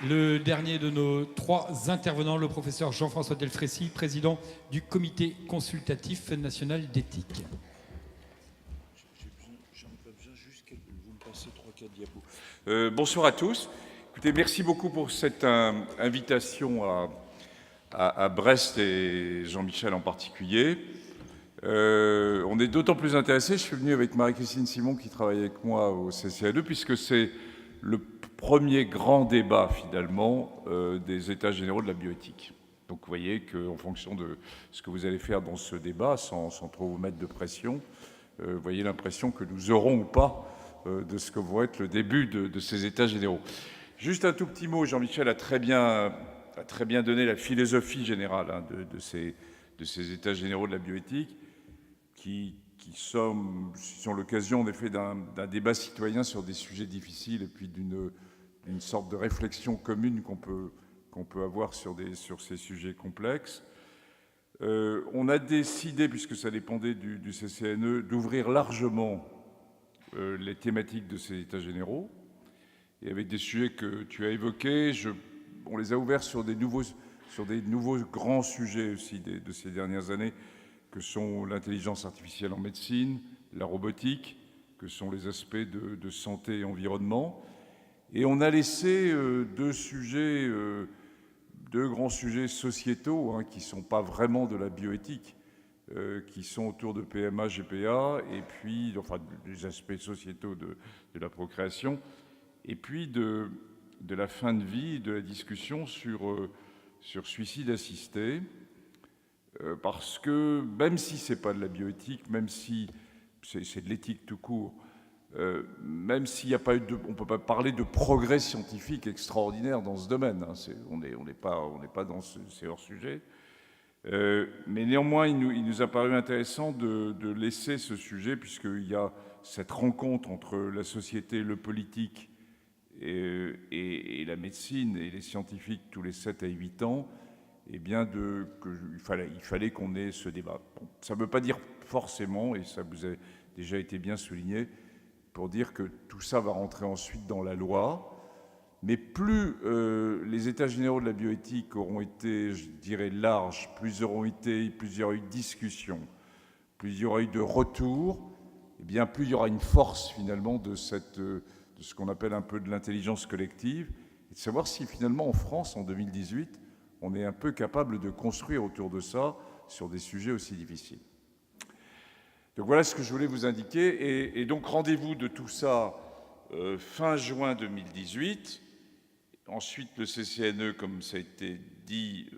Le dernier de nos trois intervenants, le professeur Jean-François Delfrécy, président du Comité consultatif national d'éthique. Bonsoir à tous. Écoutez, merci beaucoup pour cette invitation à Brest et Jean-Michel en particulier. On est d'autant plus intéressés, je suis venu avec Marie-Christine Simon qui travaille avec moi au CCNE, puisque c'est le premier grand débat finalement des États généraux de la bioéthique. Donc vous voyez qu'en fonction de ce que vous allez faire dans ce débat, sans trop vous mettre de pression, vous voyez l'impression que nous aurons ou pas de ce que va être le début de ces États généraux. Juste un tout petit mot, Jean-Michel a très bien donné la philosophie générale de ces États généraux de la bioéthique, qui sont l'occasion en effet d'un débat citoyen sur des sujets difficiles et puis d'une sorte de réflexion commune qu'on peut avoir sur ces sujets complexes. On a décidé, puisque ça dépendait du CCNE, d'ouvrir largement les thématiques de ces États généraux, et avec des sujets que tu as évoqués, on les a ouverts sur des nouveaux grands sujets aussi de ces dernières années, que sont l'intelligence artificielle en médecine, la robotique, que sont les aspects de santé et environnement. Et on a laissé deux grands sujets sociétaux, qui ne sont pas vraiment de la bioéthique, qui sont autour de PMA, GPA, et puis enfin des aspects sociétaux de la procréation, et puis de la fin de vie, de la discussion sur suicide assisté, parce que même si c'est pas de la bioéthique, même si c'est de l'éthique tout court, même s'il n'y a pas eu on ne peut pas parler de progrès scientifique extraordinaire dans ce domaine, hein, on n'est pas dans c'est hors sujet. Mais néanmoins, il nous a paru intéressant de laisser ce sujet, puisqu'il y a cette rencontre entre la société, le politique et la médecine et les scientifiques tous les 7 à 8 ans, et bien il fallait qu'on ait ce débat. Bon, ça ne veut pas dire forcément, et ça vous a déjà été bien souligné, pour dire que tout ça va rentrer ensuite dans la loi. Mais plus les états généraux de la bioéthique auront été, je dirais, larges, plus il y aura eu de discussions, plus il y aura eu de retours, et bien plus il y aura une force finalement de ce qu'on appelle un peu de l'intelligence collective, et de savoir si finalement en France, en 2018, on est un peu capable de construire autour de ça sur des sujets aussi difficiles. Donc voilà ce que je voulais vous indiquer, et donc rendez-vous de tout ça fin juin 2018. Ensuite, le CCNE, comme ça a été dit,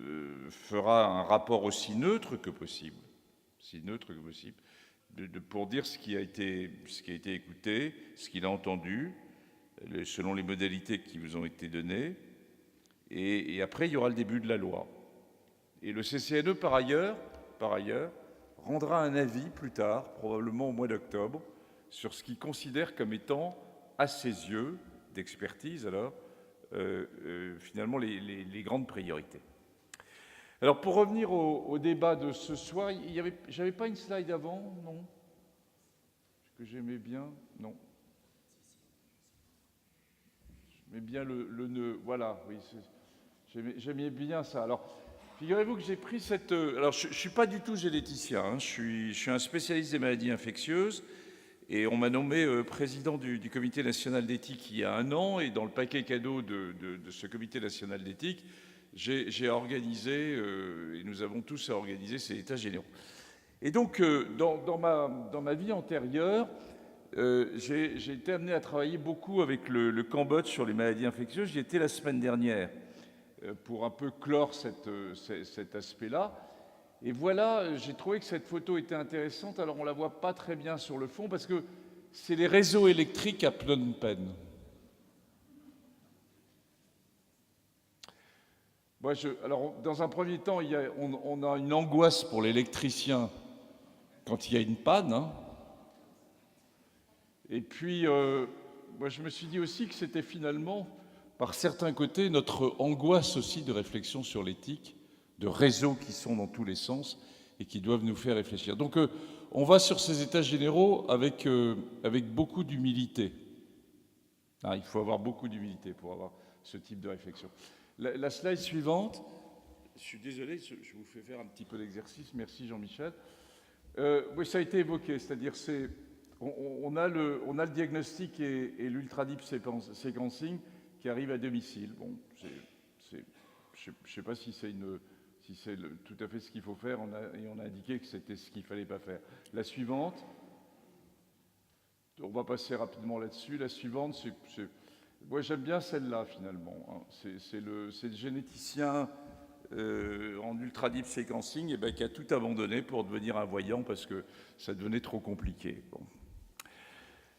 fera un rapport aussi neutre que possible, pour dire ce qui a été écouté, ce qu'il a entendu, selon les modalités qui vous ont été données. Et après, il y aura le début de la loi. Et le CCNE, par ailleurs, rendra un avis plus tard, probablement au mois d'octobre, sur ce qu'il considère comme étant, à ses yeux, d'expertise alors, finalement les grandes priorités. Alors pour revenir au débat de ce soir, j'avais pas une slide avant, non? Que j'aimais bien, non? J'aimais bien le nœud, voilà, oui, j'aimais bien ça. Alors figurez-vous que j'ai pris cette... Alors je suis pas du tout généticien, hein, je suis un spécialiste des maladies infectieuses. Et on m'a nommé président du Comité national d'éthique il y a 1 an, et dans le paquet cadeau de ce Comité national d'éthique, j'ai organisé, et nous avons tous organisé ces états généraux. Et donc, dans ma vie antérieure, j'ai été amené à travailler beaucoup avec le Cambodge sur les maladies infectieuses. J'y étais la semaine dernière pour un peu clore cet aspect-là. Et voilà, j'ai trouvé que cette photo était intéressante. Alors, on ne la voit pas très bien sur le fond parce que c'est les réseaux électriques à Phnom Penh. Moi, alors, dans un premier temps, on a une angoisse pour l'électricien quand il y a une panne. Hein. Et puis, moi, je me suis dit aussi que c'était finalement, par certains côtés, notre angoisse aussi de réflexion sur l'éthique, de réseaux qui sont dans tous les sens et qui doivent nous faire réfléchir. Donc, on va sur ces états généraux avec beaucoup d'humilité. Il faut avoir beaucoup d'humilité pour avoir ce type de réflexion. La slide suivante, je suis désolé, je vous fais faire un petit peu d'exercice, merci Jean-Michel. Oui, ça a été évoqué, c'est-à-dire on a le diagnostic et l'ultra-deep sequencing qui arrive à domicile. Bon, je ne sais pas si c'est tout à fait ce qu'il faut faire, et on a indiqué que c'était ce qu'il ne fallait pas faire. La suivante, on va passer rapidement là-dessus. La suivante, moi j'aime bien celle-là finalement. Hein. C'est le généticien en ultra-deep sequencing qui a tout abandonné pour devenir un voyant parce que ça devenait trop compliqué. Bon.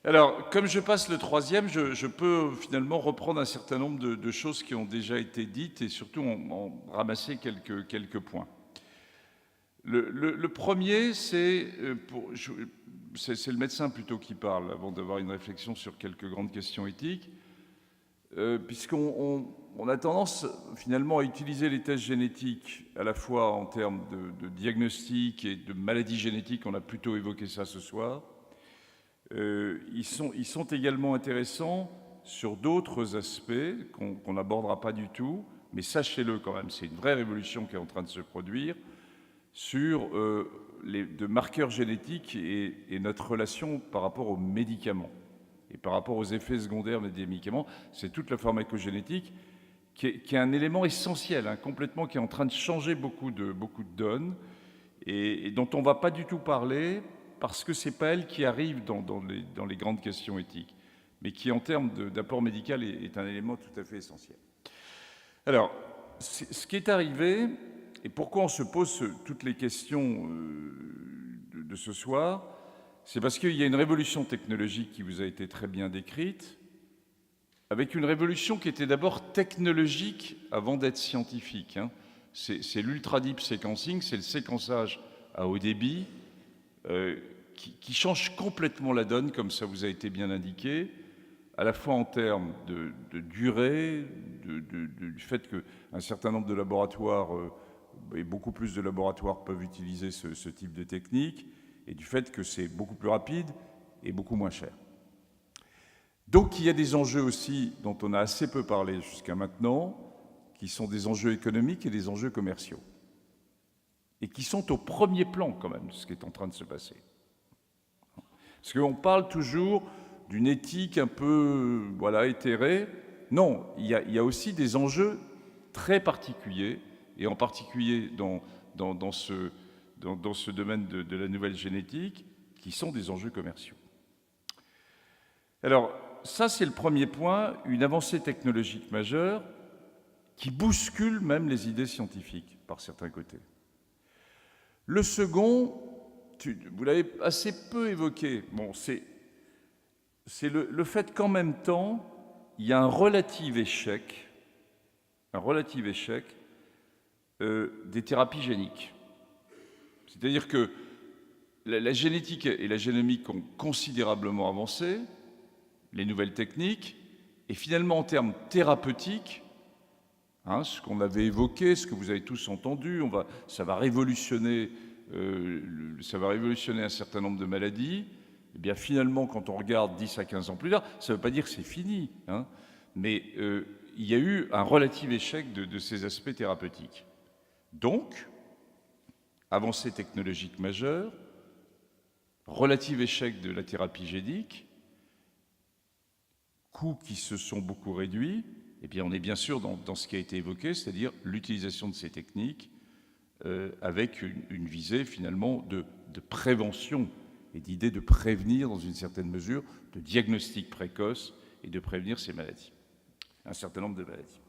Alors, comme je passe le troisième, je peux finalement reprendre un certain nombre de choses qui ont déjà été dites et surtout en ramasser quelques points. Le premier, c'est le médecin plutôt qui parle, avant d'avoir une réflexion sur quelques grandes questions éthiques, puisqu'on a tendance finalement à utiliser les tests génétiques à la fois en termes de diagnostic et de maladies génétiques, on a plutôt évoqué ça ce soir. Ils sont également intéressants sur d'autres aspects qu'on n'abordera pas du tout, mais sachez-le quand même, c'est une vraie révolution qui est en train de se produire sur de marqueurs génétiques et notre relation par rapport aux médicaments et par rapport aux effets secondaires des médicaments. C'est toute la pharmacogénétique qui est un élément essentiel, hein, complètement, qui est en train de changer beaucoup de donnes et dont on ne va pas du tout parler parce que ce n'est pas elle qui arrive dans les grandes questions éthiques, mais qui, en termes d'apport médical, est un élément tout à fait essentiel. Alors, ce qui est arrivé, et pourquoi on se pose toutes les questions de ce soir, c'est parce qu'il y a une révolution technologique qui vous a été très bien décrite, avec une révolution qui était d'abord technologique avant d'être scientifique. C'est l'ultra deep sequencing, c'est le séquençage à haut débit qui change complètement la donne, comme ça vous a été bien indiqué, à la fois en termes de durée, du fait qu'un certain nombre de laboratoires, et beaucoup plus de laboratoires peuvent utiliser ce type de technique, et du fait que c'est beaucoup plus rapide et beaucoup moins cher. Donc il y a des enjeux aussi dont on a assez peu parlé jusqu'à maintenant, qui sont des enjeux économiques et des enjeux commerciaux, et qui sont au premier plan quand même de ce qui est en train de se passer. Parce qu'on parle toujours d'une éthique un peu éthérée. Non, il y a aussi des enjeux très particuliers, et en particulier dans ce domaine de la nouvelle génétique, qui sont des enjeux commerciaux. Alors, ça c'est le premier point, une avancée technologique majeure qui bouscule même les idées scientifiques, par certains côtés. Le second, vous l'avez assez peu évoqué, bon, c'est le fait qu'en même temps, il y a un relatif échec des thérapies géniques. C'est-à-dire que la génétique et la génomique ont considérablement avancé, les nouvelles techniques, et finalement en termes thérapeutiques, ce qu'on avait évoqué, ce que vous avez tous entendu, ça va révolutionner un certain nombre de maladies. Eh bien, finalement, quand on regarde 10 à 15 ans plus tard, ça ne veut pas dire que c'est fini, mais il y a eu un relatif échec de ces aspects thérapeutiques. Donc, avancée technologique majeure, relatif échec de la thérapie génique, coûts qui se sont beaucoup réduits, eh bien, on est bien sûr dans ce qui a été évoqué, c'est-à-dire l'utilisation de ces techniques avec une visée finalement de prévention et d'idée de prévenir dans une certaine mesure, de diagnostic précoce et de prévenir ces maladies, un certain nombre de maladies.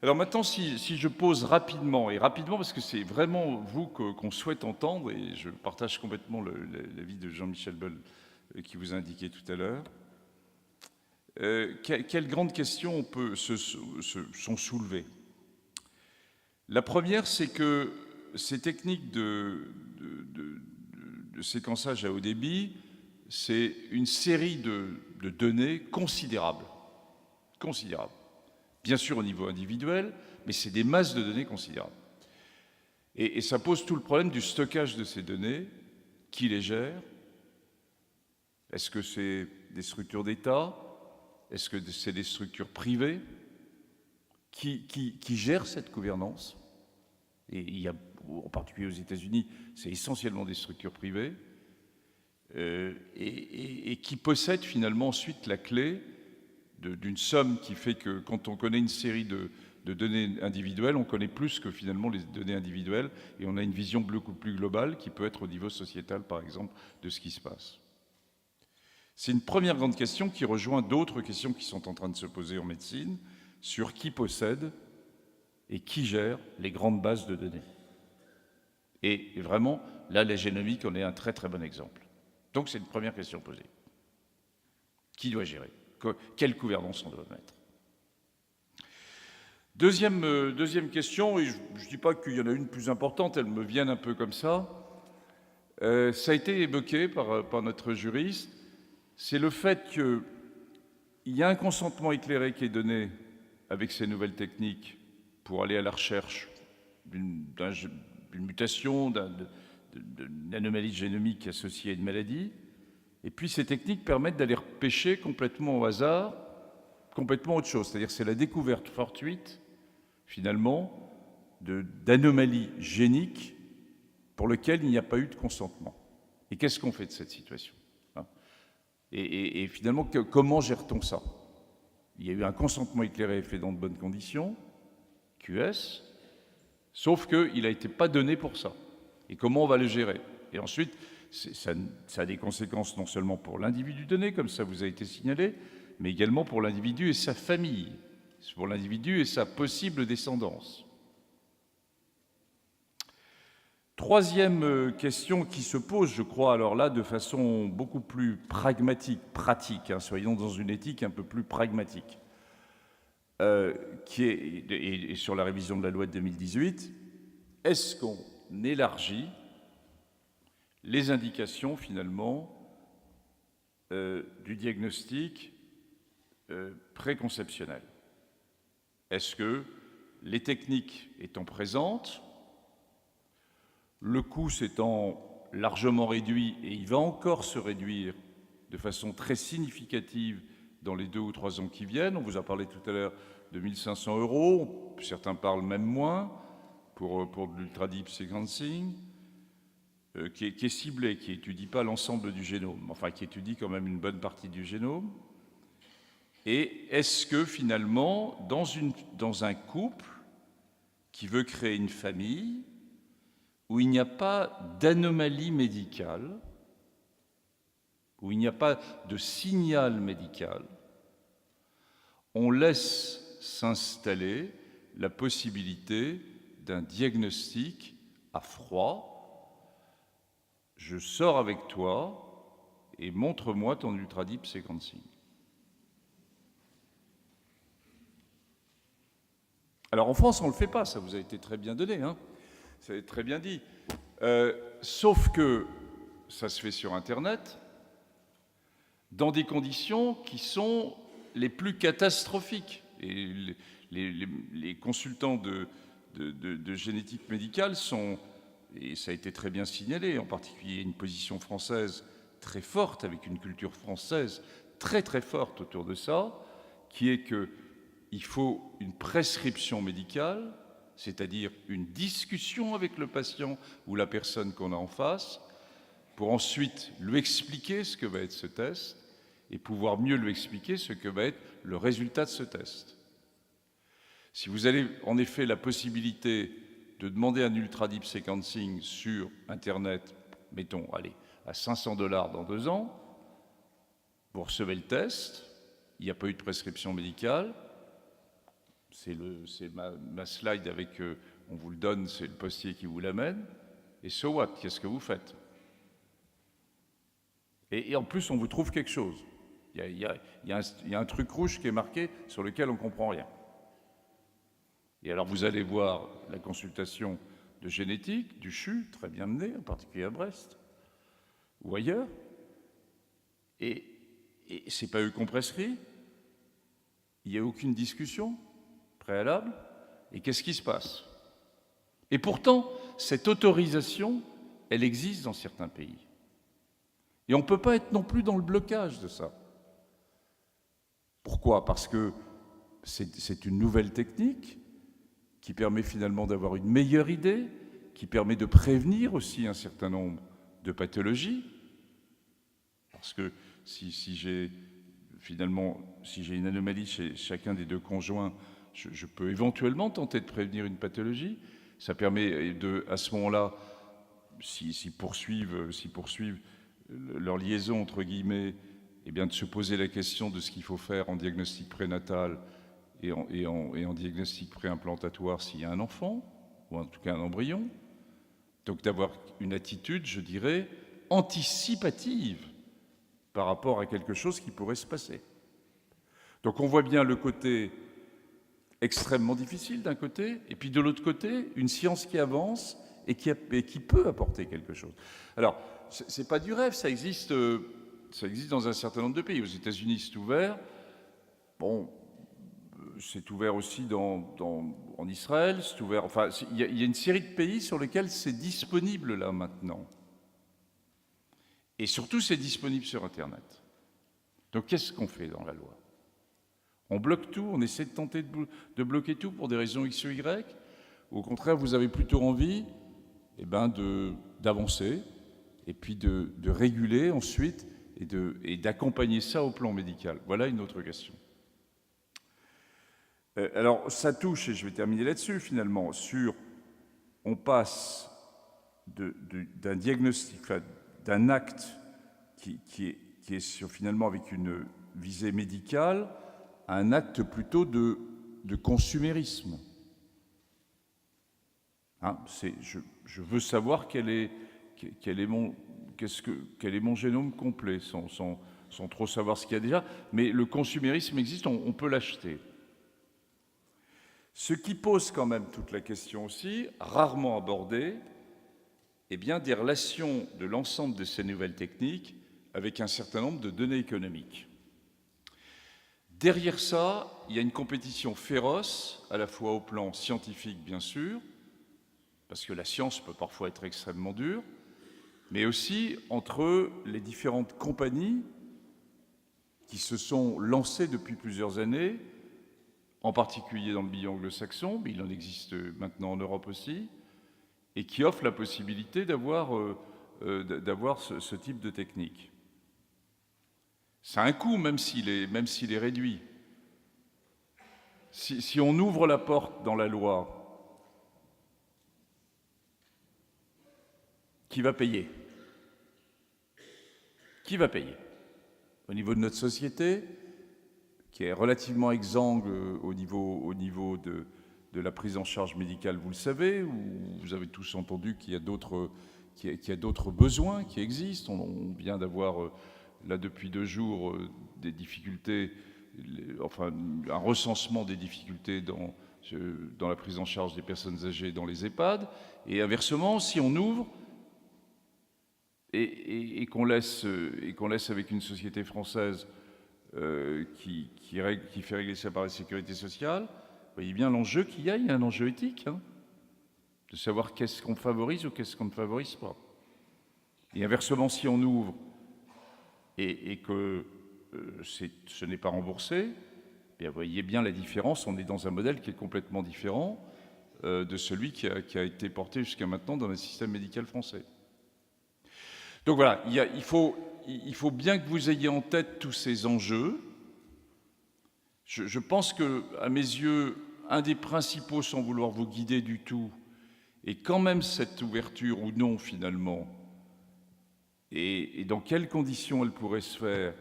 Alors maintenant, si je pose rapidement parce que c'est vraiment vous qu'on souhaite entendre, et je partage complètement l'avis de Jean-Michel Boll qui vous a indiqué tout à l'heure, quelles grandes questions sont soulevées? La première, c'est que ces techniques de séquençage à haut débit, c'est une série de données considérables. Bien sûr au niveau individuel, mais c'est des masses de données considérables. Et ça pose tout le problème du stockage de ces données. Qui les gère? Est-ce que c'est des structures d'État? Est-ce que c'est des structures privées? Qui gèrent cette gouvernance? Et il y a, en particulier aux États-Unis, c'est essentiellement des structures privées, et qui possèdent finalement ensuite la clé d'une somme qui fait que quand on connaît une série de données individuelles, on connaît plus que finalement les données individuelles, et on a une vision beaucoup plus globale qui peut être au niveau sociétal, par exemple, de ce qui se passe. C'est une première grande question qui rejoint d'autres questions qui sont en train de se poser en médecine sur qui possède et qui gère les grandes bases de données. Et vraiment, là, la génomique en est un très très bon exemple. Donc c'est une première question posée. Qui doit gérer? Quelle gouvernance on doit mettre? Deuxième question, et je ne dis pas qu'il y en a une plus importante, elles me viennent un peu comme ça. Ça a été évoqué par notre juriste, c'est le fait qu'il y a un consentement éclairé qui est donné avec ces nouvelles techniques pour aller à la recherche d'une mutation, d'une anomalie génomique associée à une maladie. Et puis ces techniques permettent d'aller repêcher complètement au hasard, complètement autre chose. C'est-à-dire c'est la découverte fortuite, finalement, d'anomalies géniques pour lesquelles il n'y a pas eu de consentement. Et qu'est-ce qu'on fait de cette situation? Et finalement, comment gère-t-on ça? Il y a eu un consentement éclairé fait dans de bonnes conditions, QS, sauf qu'il n'a été pas donné pour ça. et comment on va le gérer. Et ensuite, ça a des conséquences non seulement pour l'individu donné, comme ça vous a été signalé, mais également pour l'individu et sa famille, pour l'individu et sa possible descendance. Troisième question qui se pose, je crois, alors là, de façon beaucoup plus pragmatique, pratique, hein, soyons dans une éthique un peu plus pragmatique, qui est, et sur la révision de la loi de 2018, est-ce qu'on élargit les indications, finalement, du diagnostic préconceptionnel? Est-ce que les techniques étant présentes, le coût s'étant largement réduit, et il va encore se réduire de façon très significative dans les 2 ou 3 ans qui viennent, on vous a parlé tout à l'heure de 1 500 €, certains parlent même moins, pour de l'ultra-deep sequencing, qui est ciblé, qui n'étudie pas l'ensemble du génome, enfin qui étudie quand même une bonne partie du génome. Et est-ce que finalement, dans un couple qui veut créer une famille, où il n'y a pas d'anomalie médicale, où il n'y a pas de signal médical, on laisse s'installer la possibilité d'un diagnostic à froid. Je sors avec toi et montre-moi ton ultra-deep sequencing. Alors en France, on ne le fait pas, ça vous a été très bien donné, hein, ça a été très bien dit. Sauf que ça se fait sur Internet, dans des conditions qui sont les plus catastrophiques. Et les consultants de génétique médicale sont, et ça a été très bien signalé, en particulier une position française très forte, avec une culture française très très forte autour de ça, qui est qu'il faut une prescription médicale, c'est-à-dire une discussion avec le patient ou la personne qu'on a en face, pour ensuite lui expliquer ce que va être ce test et pouvoir mieux lui expliquer ce que va être le résultat de ce test. Si vous avez en effet la possibilité de demander un ultra-deep sequencing sur Internet, mettons, allez, à 500 $ dans 2 ans, vous recevez le test, il n'y a pas eu de prescription médicale, c'est ma slide avec, on vous le donne, c'est le postier qui vous l'amène, et so what, qu'est-ce que vous faites? Et en plus, on vous trouve quelque chose. Il y a un truc rouge qui est marqué sur lequel on ne comprend rien. Et alors vous allez voir la consultation de génétique du CHU, très bien menée, en particulier à Brest, ou ailleurs, et c'est pas eux qu'on prescrit, il n'y a aucune discussion préalable, et qu'est-ce qui se passe? Et pourtant, cette autorisation, elle existe dans certains pays. Et on ne peut pas être non plus dans le blocage de ça. Pourquoi? Parce que c'est une nouvelle technique qui permet finalement d'avoir une meilleure idée, qui permet de prévenir aussi un certain nombre de pathologies. Parce que si j'ai une anomalie chez chacun des 2 conjoints, je peux éventuellement tenter de prévenir une pathologie. Ça permet à ce moment-là, s'ils poursuivent leur liaison, entre guillemets, eh bien, de se poser la question de ce qu'il faut faire en diagnostic prénatal et en diagnostic préimplantatoire s'il y a un enfant, ou en tout cas un embryon. Donc d'avoir une attitude, je dirais, anticipative par rapport à quelque chose qui pourrait se passer. Donc on voit bien le côté extrêmement difficile d'un côté, et puis de l'autre côté, une science qui avance et qui peut apporter quelque chose. Alors, c'est pas du rêve, ça existe dans un certain nombre de pays. Aux États-Unis, c'est ouvert. Bon, c'est ouvert aussi en Israël, c'est ouvert. Enfin, il y a une série de pays sur lesquels c'est disponible là maintenant. Et surtout, c'est disponible sur Internet. Donc, qu'est-ce qu'on fait dans la loi? On bloque tout, on essaie de tenter de bloquer tout pour des raisons X ou Y. Au contraire, vous avez plutôt envie d'avancer et puis de réguler ensuite et d'accompagner ça au plan médical. Voilà une autre question. Alors, ça touche, et je vais terminer là-dessus finalement, on passe d'un diagnostic, enfin, d'un acte qui est finalement avec une visée médicale, à un acte plutôt de consumérisme. Hein, je veux savoir quel est mon génome complet, sans trop savoir ce qu'il y a déjà, mais le consumérisme existe, on peut l'acheter. Ce qui pose quand même toute la question aussi, rarement abordée, eh bien, des relations de l'ensemble de ces nouvelles techniques avec un certain nombre de données économiques. Derrière ça, il y a une compétition féroce, à la fois au plan scientifique, bien sûr, parce que la science peut parfois être extrêmement dure, mais aussi entre les différentes compagnies qui se sont lancées depuis plusieurs années, en particulier dans le milieu anglo-saxon, mais il en existe maintenant en Europe aussi, et qui offrent la possibilité d'avoir ce type de technique. Ça a un coût, même s'il est réduit. Si on ouvre la porte dans la loi, qui va payer? Qui va payer? Au niveau de notre société, qui est relativement exsangue au niveau de la prise en charge médicale, vous le savez, ou vous avez tous entendu qu'il y a d'autres besoins qui existent. On vient d'avoir, là depuis 2 jours, des difficultés, enfin un recensement des difficultés dans la prise en charge des personnes âgées dans les EHPAD. Et inversement, si on ouvre et qu'on laisse avec une société française qui fait régler ça par la sécurité sociale, vous voyez bien l'enjeu qu'il y a. Il y a un enjeu éthique, hein, de savoir qu'est-ce qu'on favorise ou qu'est-ce qu'on ne favorise pas. Et inversement, si on ouvre et que ce n'est pas remboursé, bien, vous voyez bien la différence. On est dans un modèle qui est complètement différent de celui qui a été porté jusqu'à maintenant dans le système médical français. Donc voilà, il faut bien que vous ayez en tête tous ces enjeux. Je pense que, à mes yeux, un des principaux, sans vouloir vous guider du tout, est quand même cette ouverture ou non finalement, et dans quelles conditions elle pourrait se faire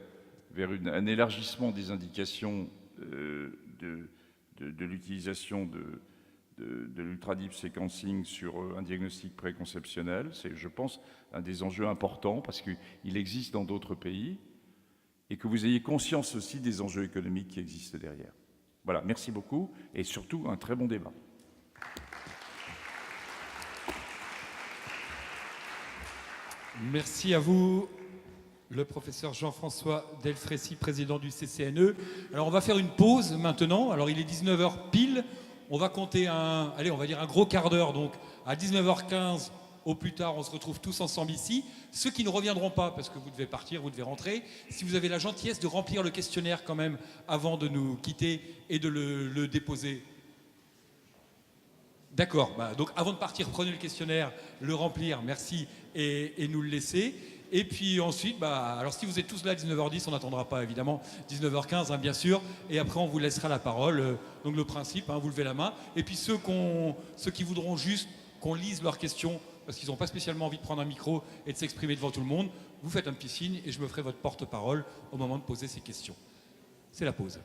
vers un élargissement des indications de l'utilisation de l'ultra-deep sequencing sur un diagnostic préconceptionnel. C'est, je pense, un des enjeux importants parce qu'il existe dans d'autres pays, et que vous ayez conscience aussi des enjeux économiques qui existent derrière. Voilà, merci beaucoup, et surtout un très bon débat. Merci à vous, le professeur Jean-François Delfraissy, président du CCNE. Alors on va faire une pause maintenant. Alors il est 19h pile. On va compter un gros quart d'heure. Donc à 19h15 au plus tard, on se retrouve tous ensemble ici. Ceux qui ne reviendront pas, parce que vous devez partir, vous devez rentrer, si vous avez la gentillesse de remplir le questionnaire quand même avant de nous quitter et de le déposer. D'accord, donc avant de partir, prenez le questionnaire, le remplir, merci, et nous le laisser. Et puis ensuite, alors si vous êtes tous là à 19h10, on n'attendra pas évidemment 19h15, bien sûr, et après on vous laissera la parole. Donc le principe, vous levez la main. Et puis ceux qui voudront juste qu'on lise leurs questions, parce qu'ils n'ont pas spécialement envie de prendre un micro et de s'exprimer devant tout le monde, vous faites un petit signe et je me ferai votre porte-parole au moment de poser ces questions. C'est la pause.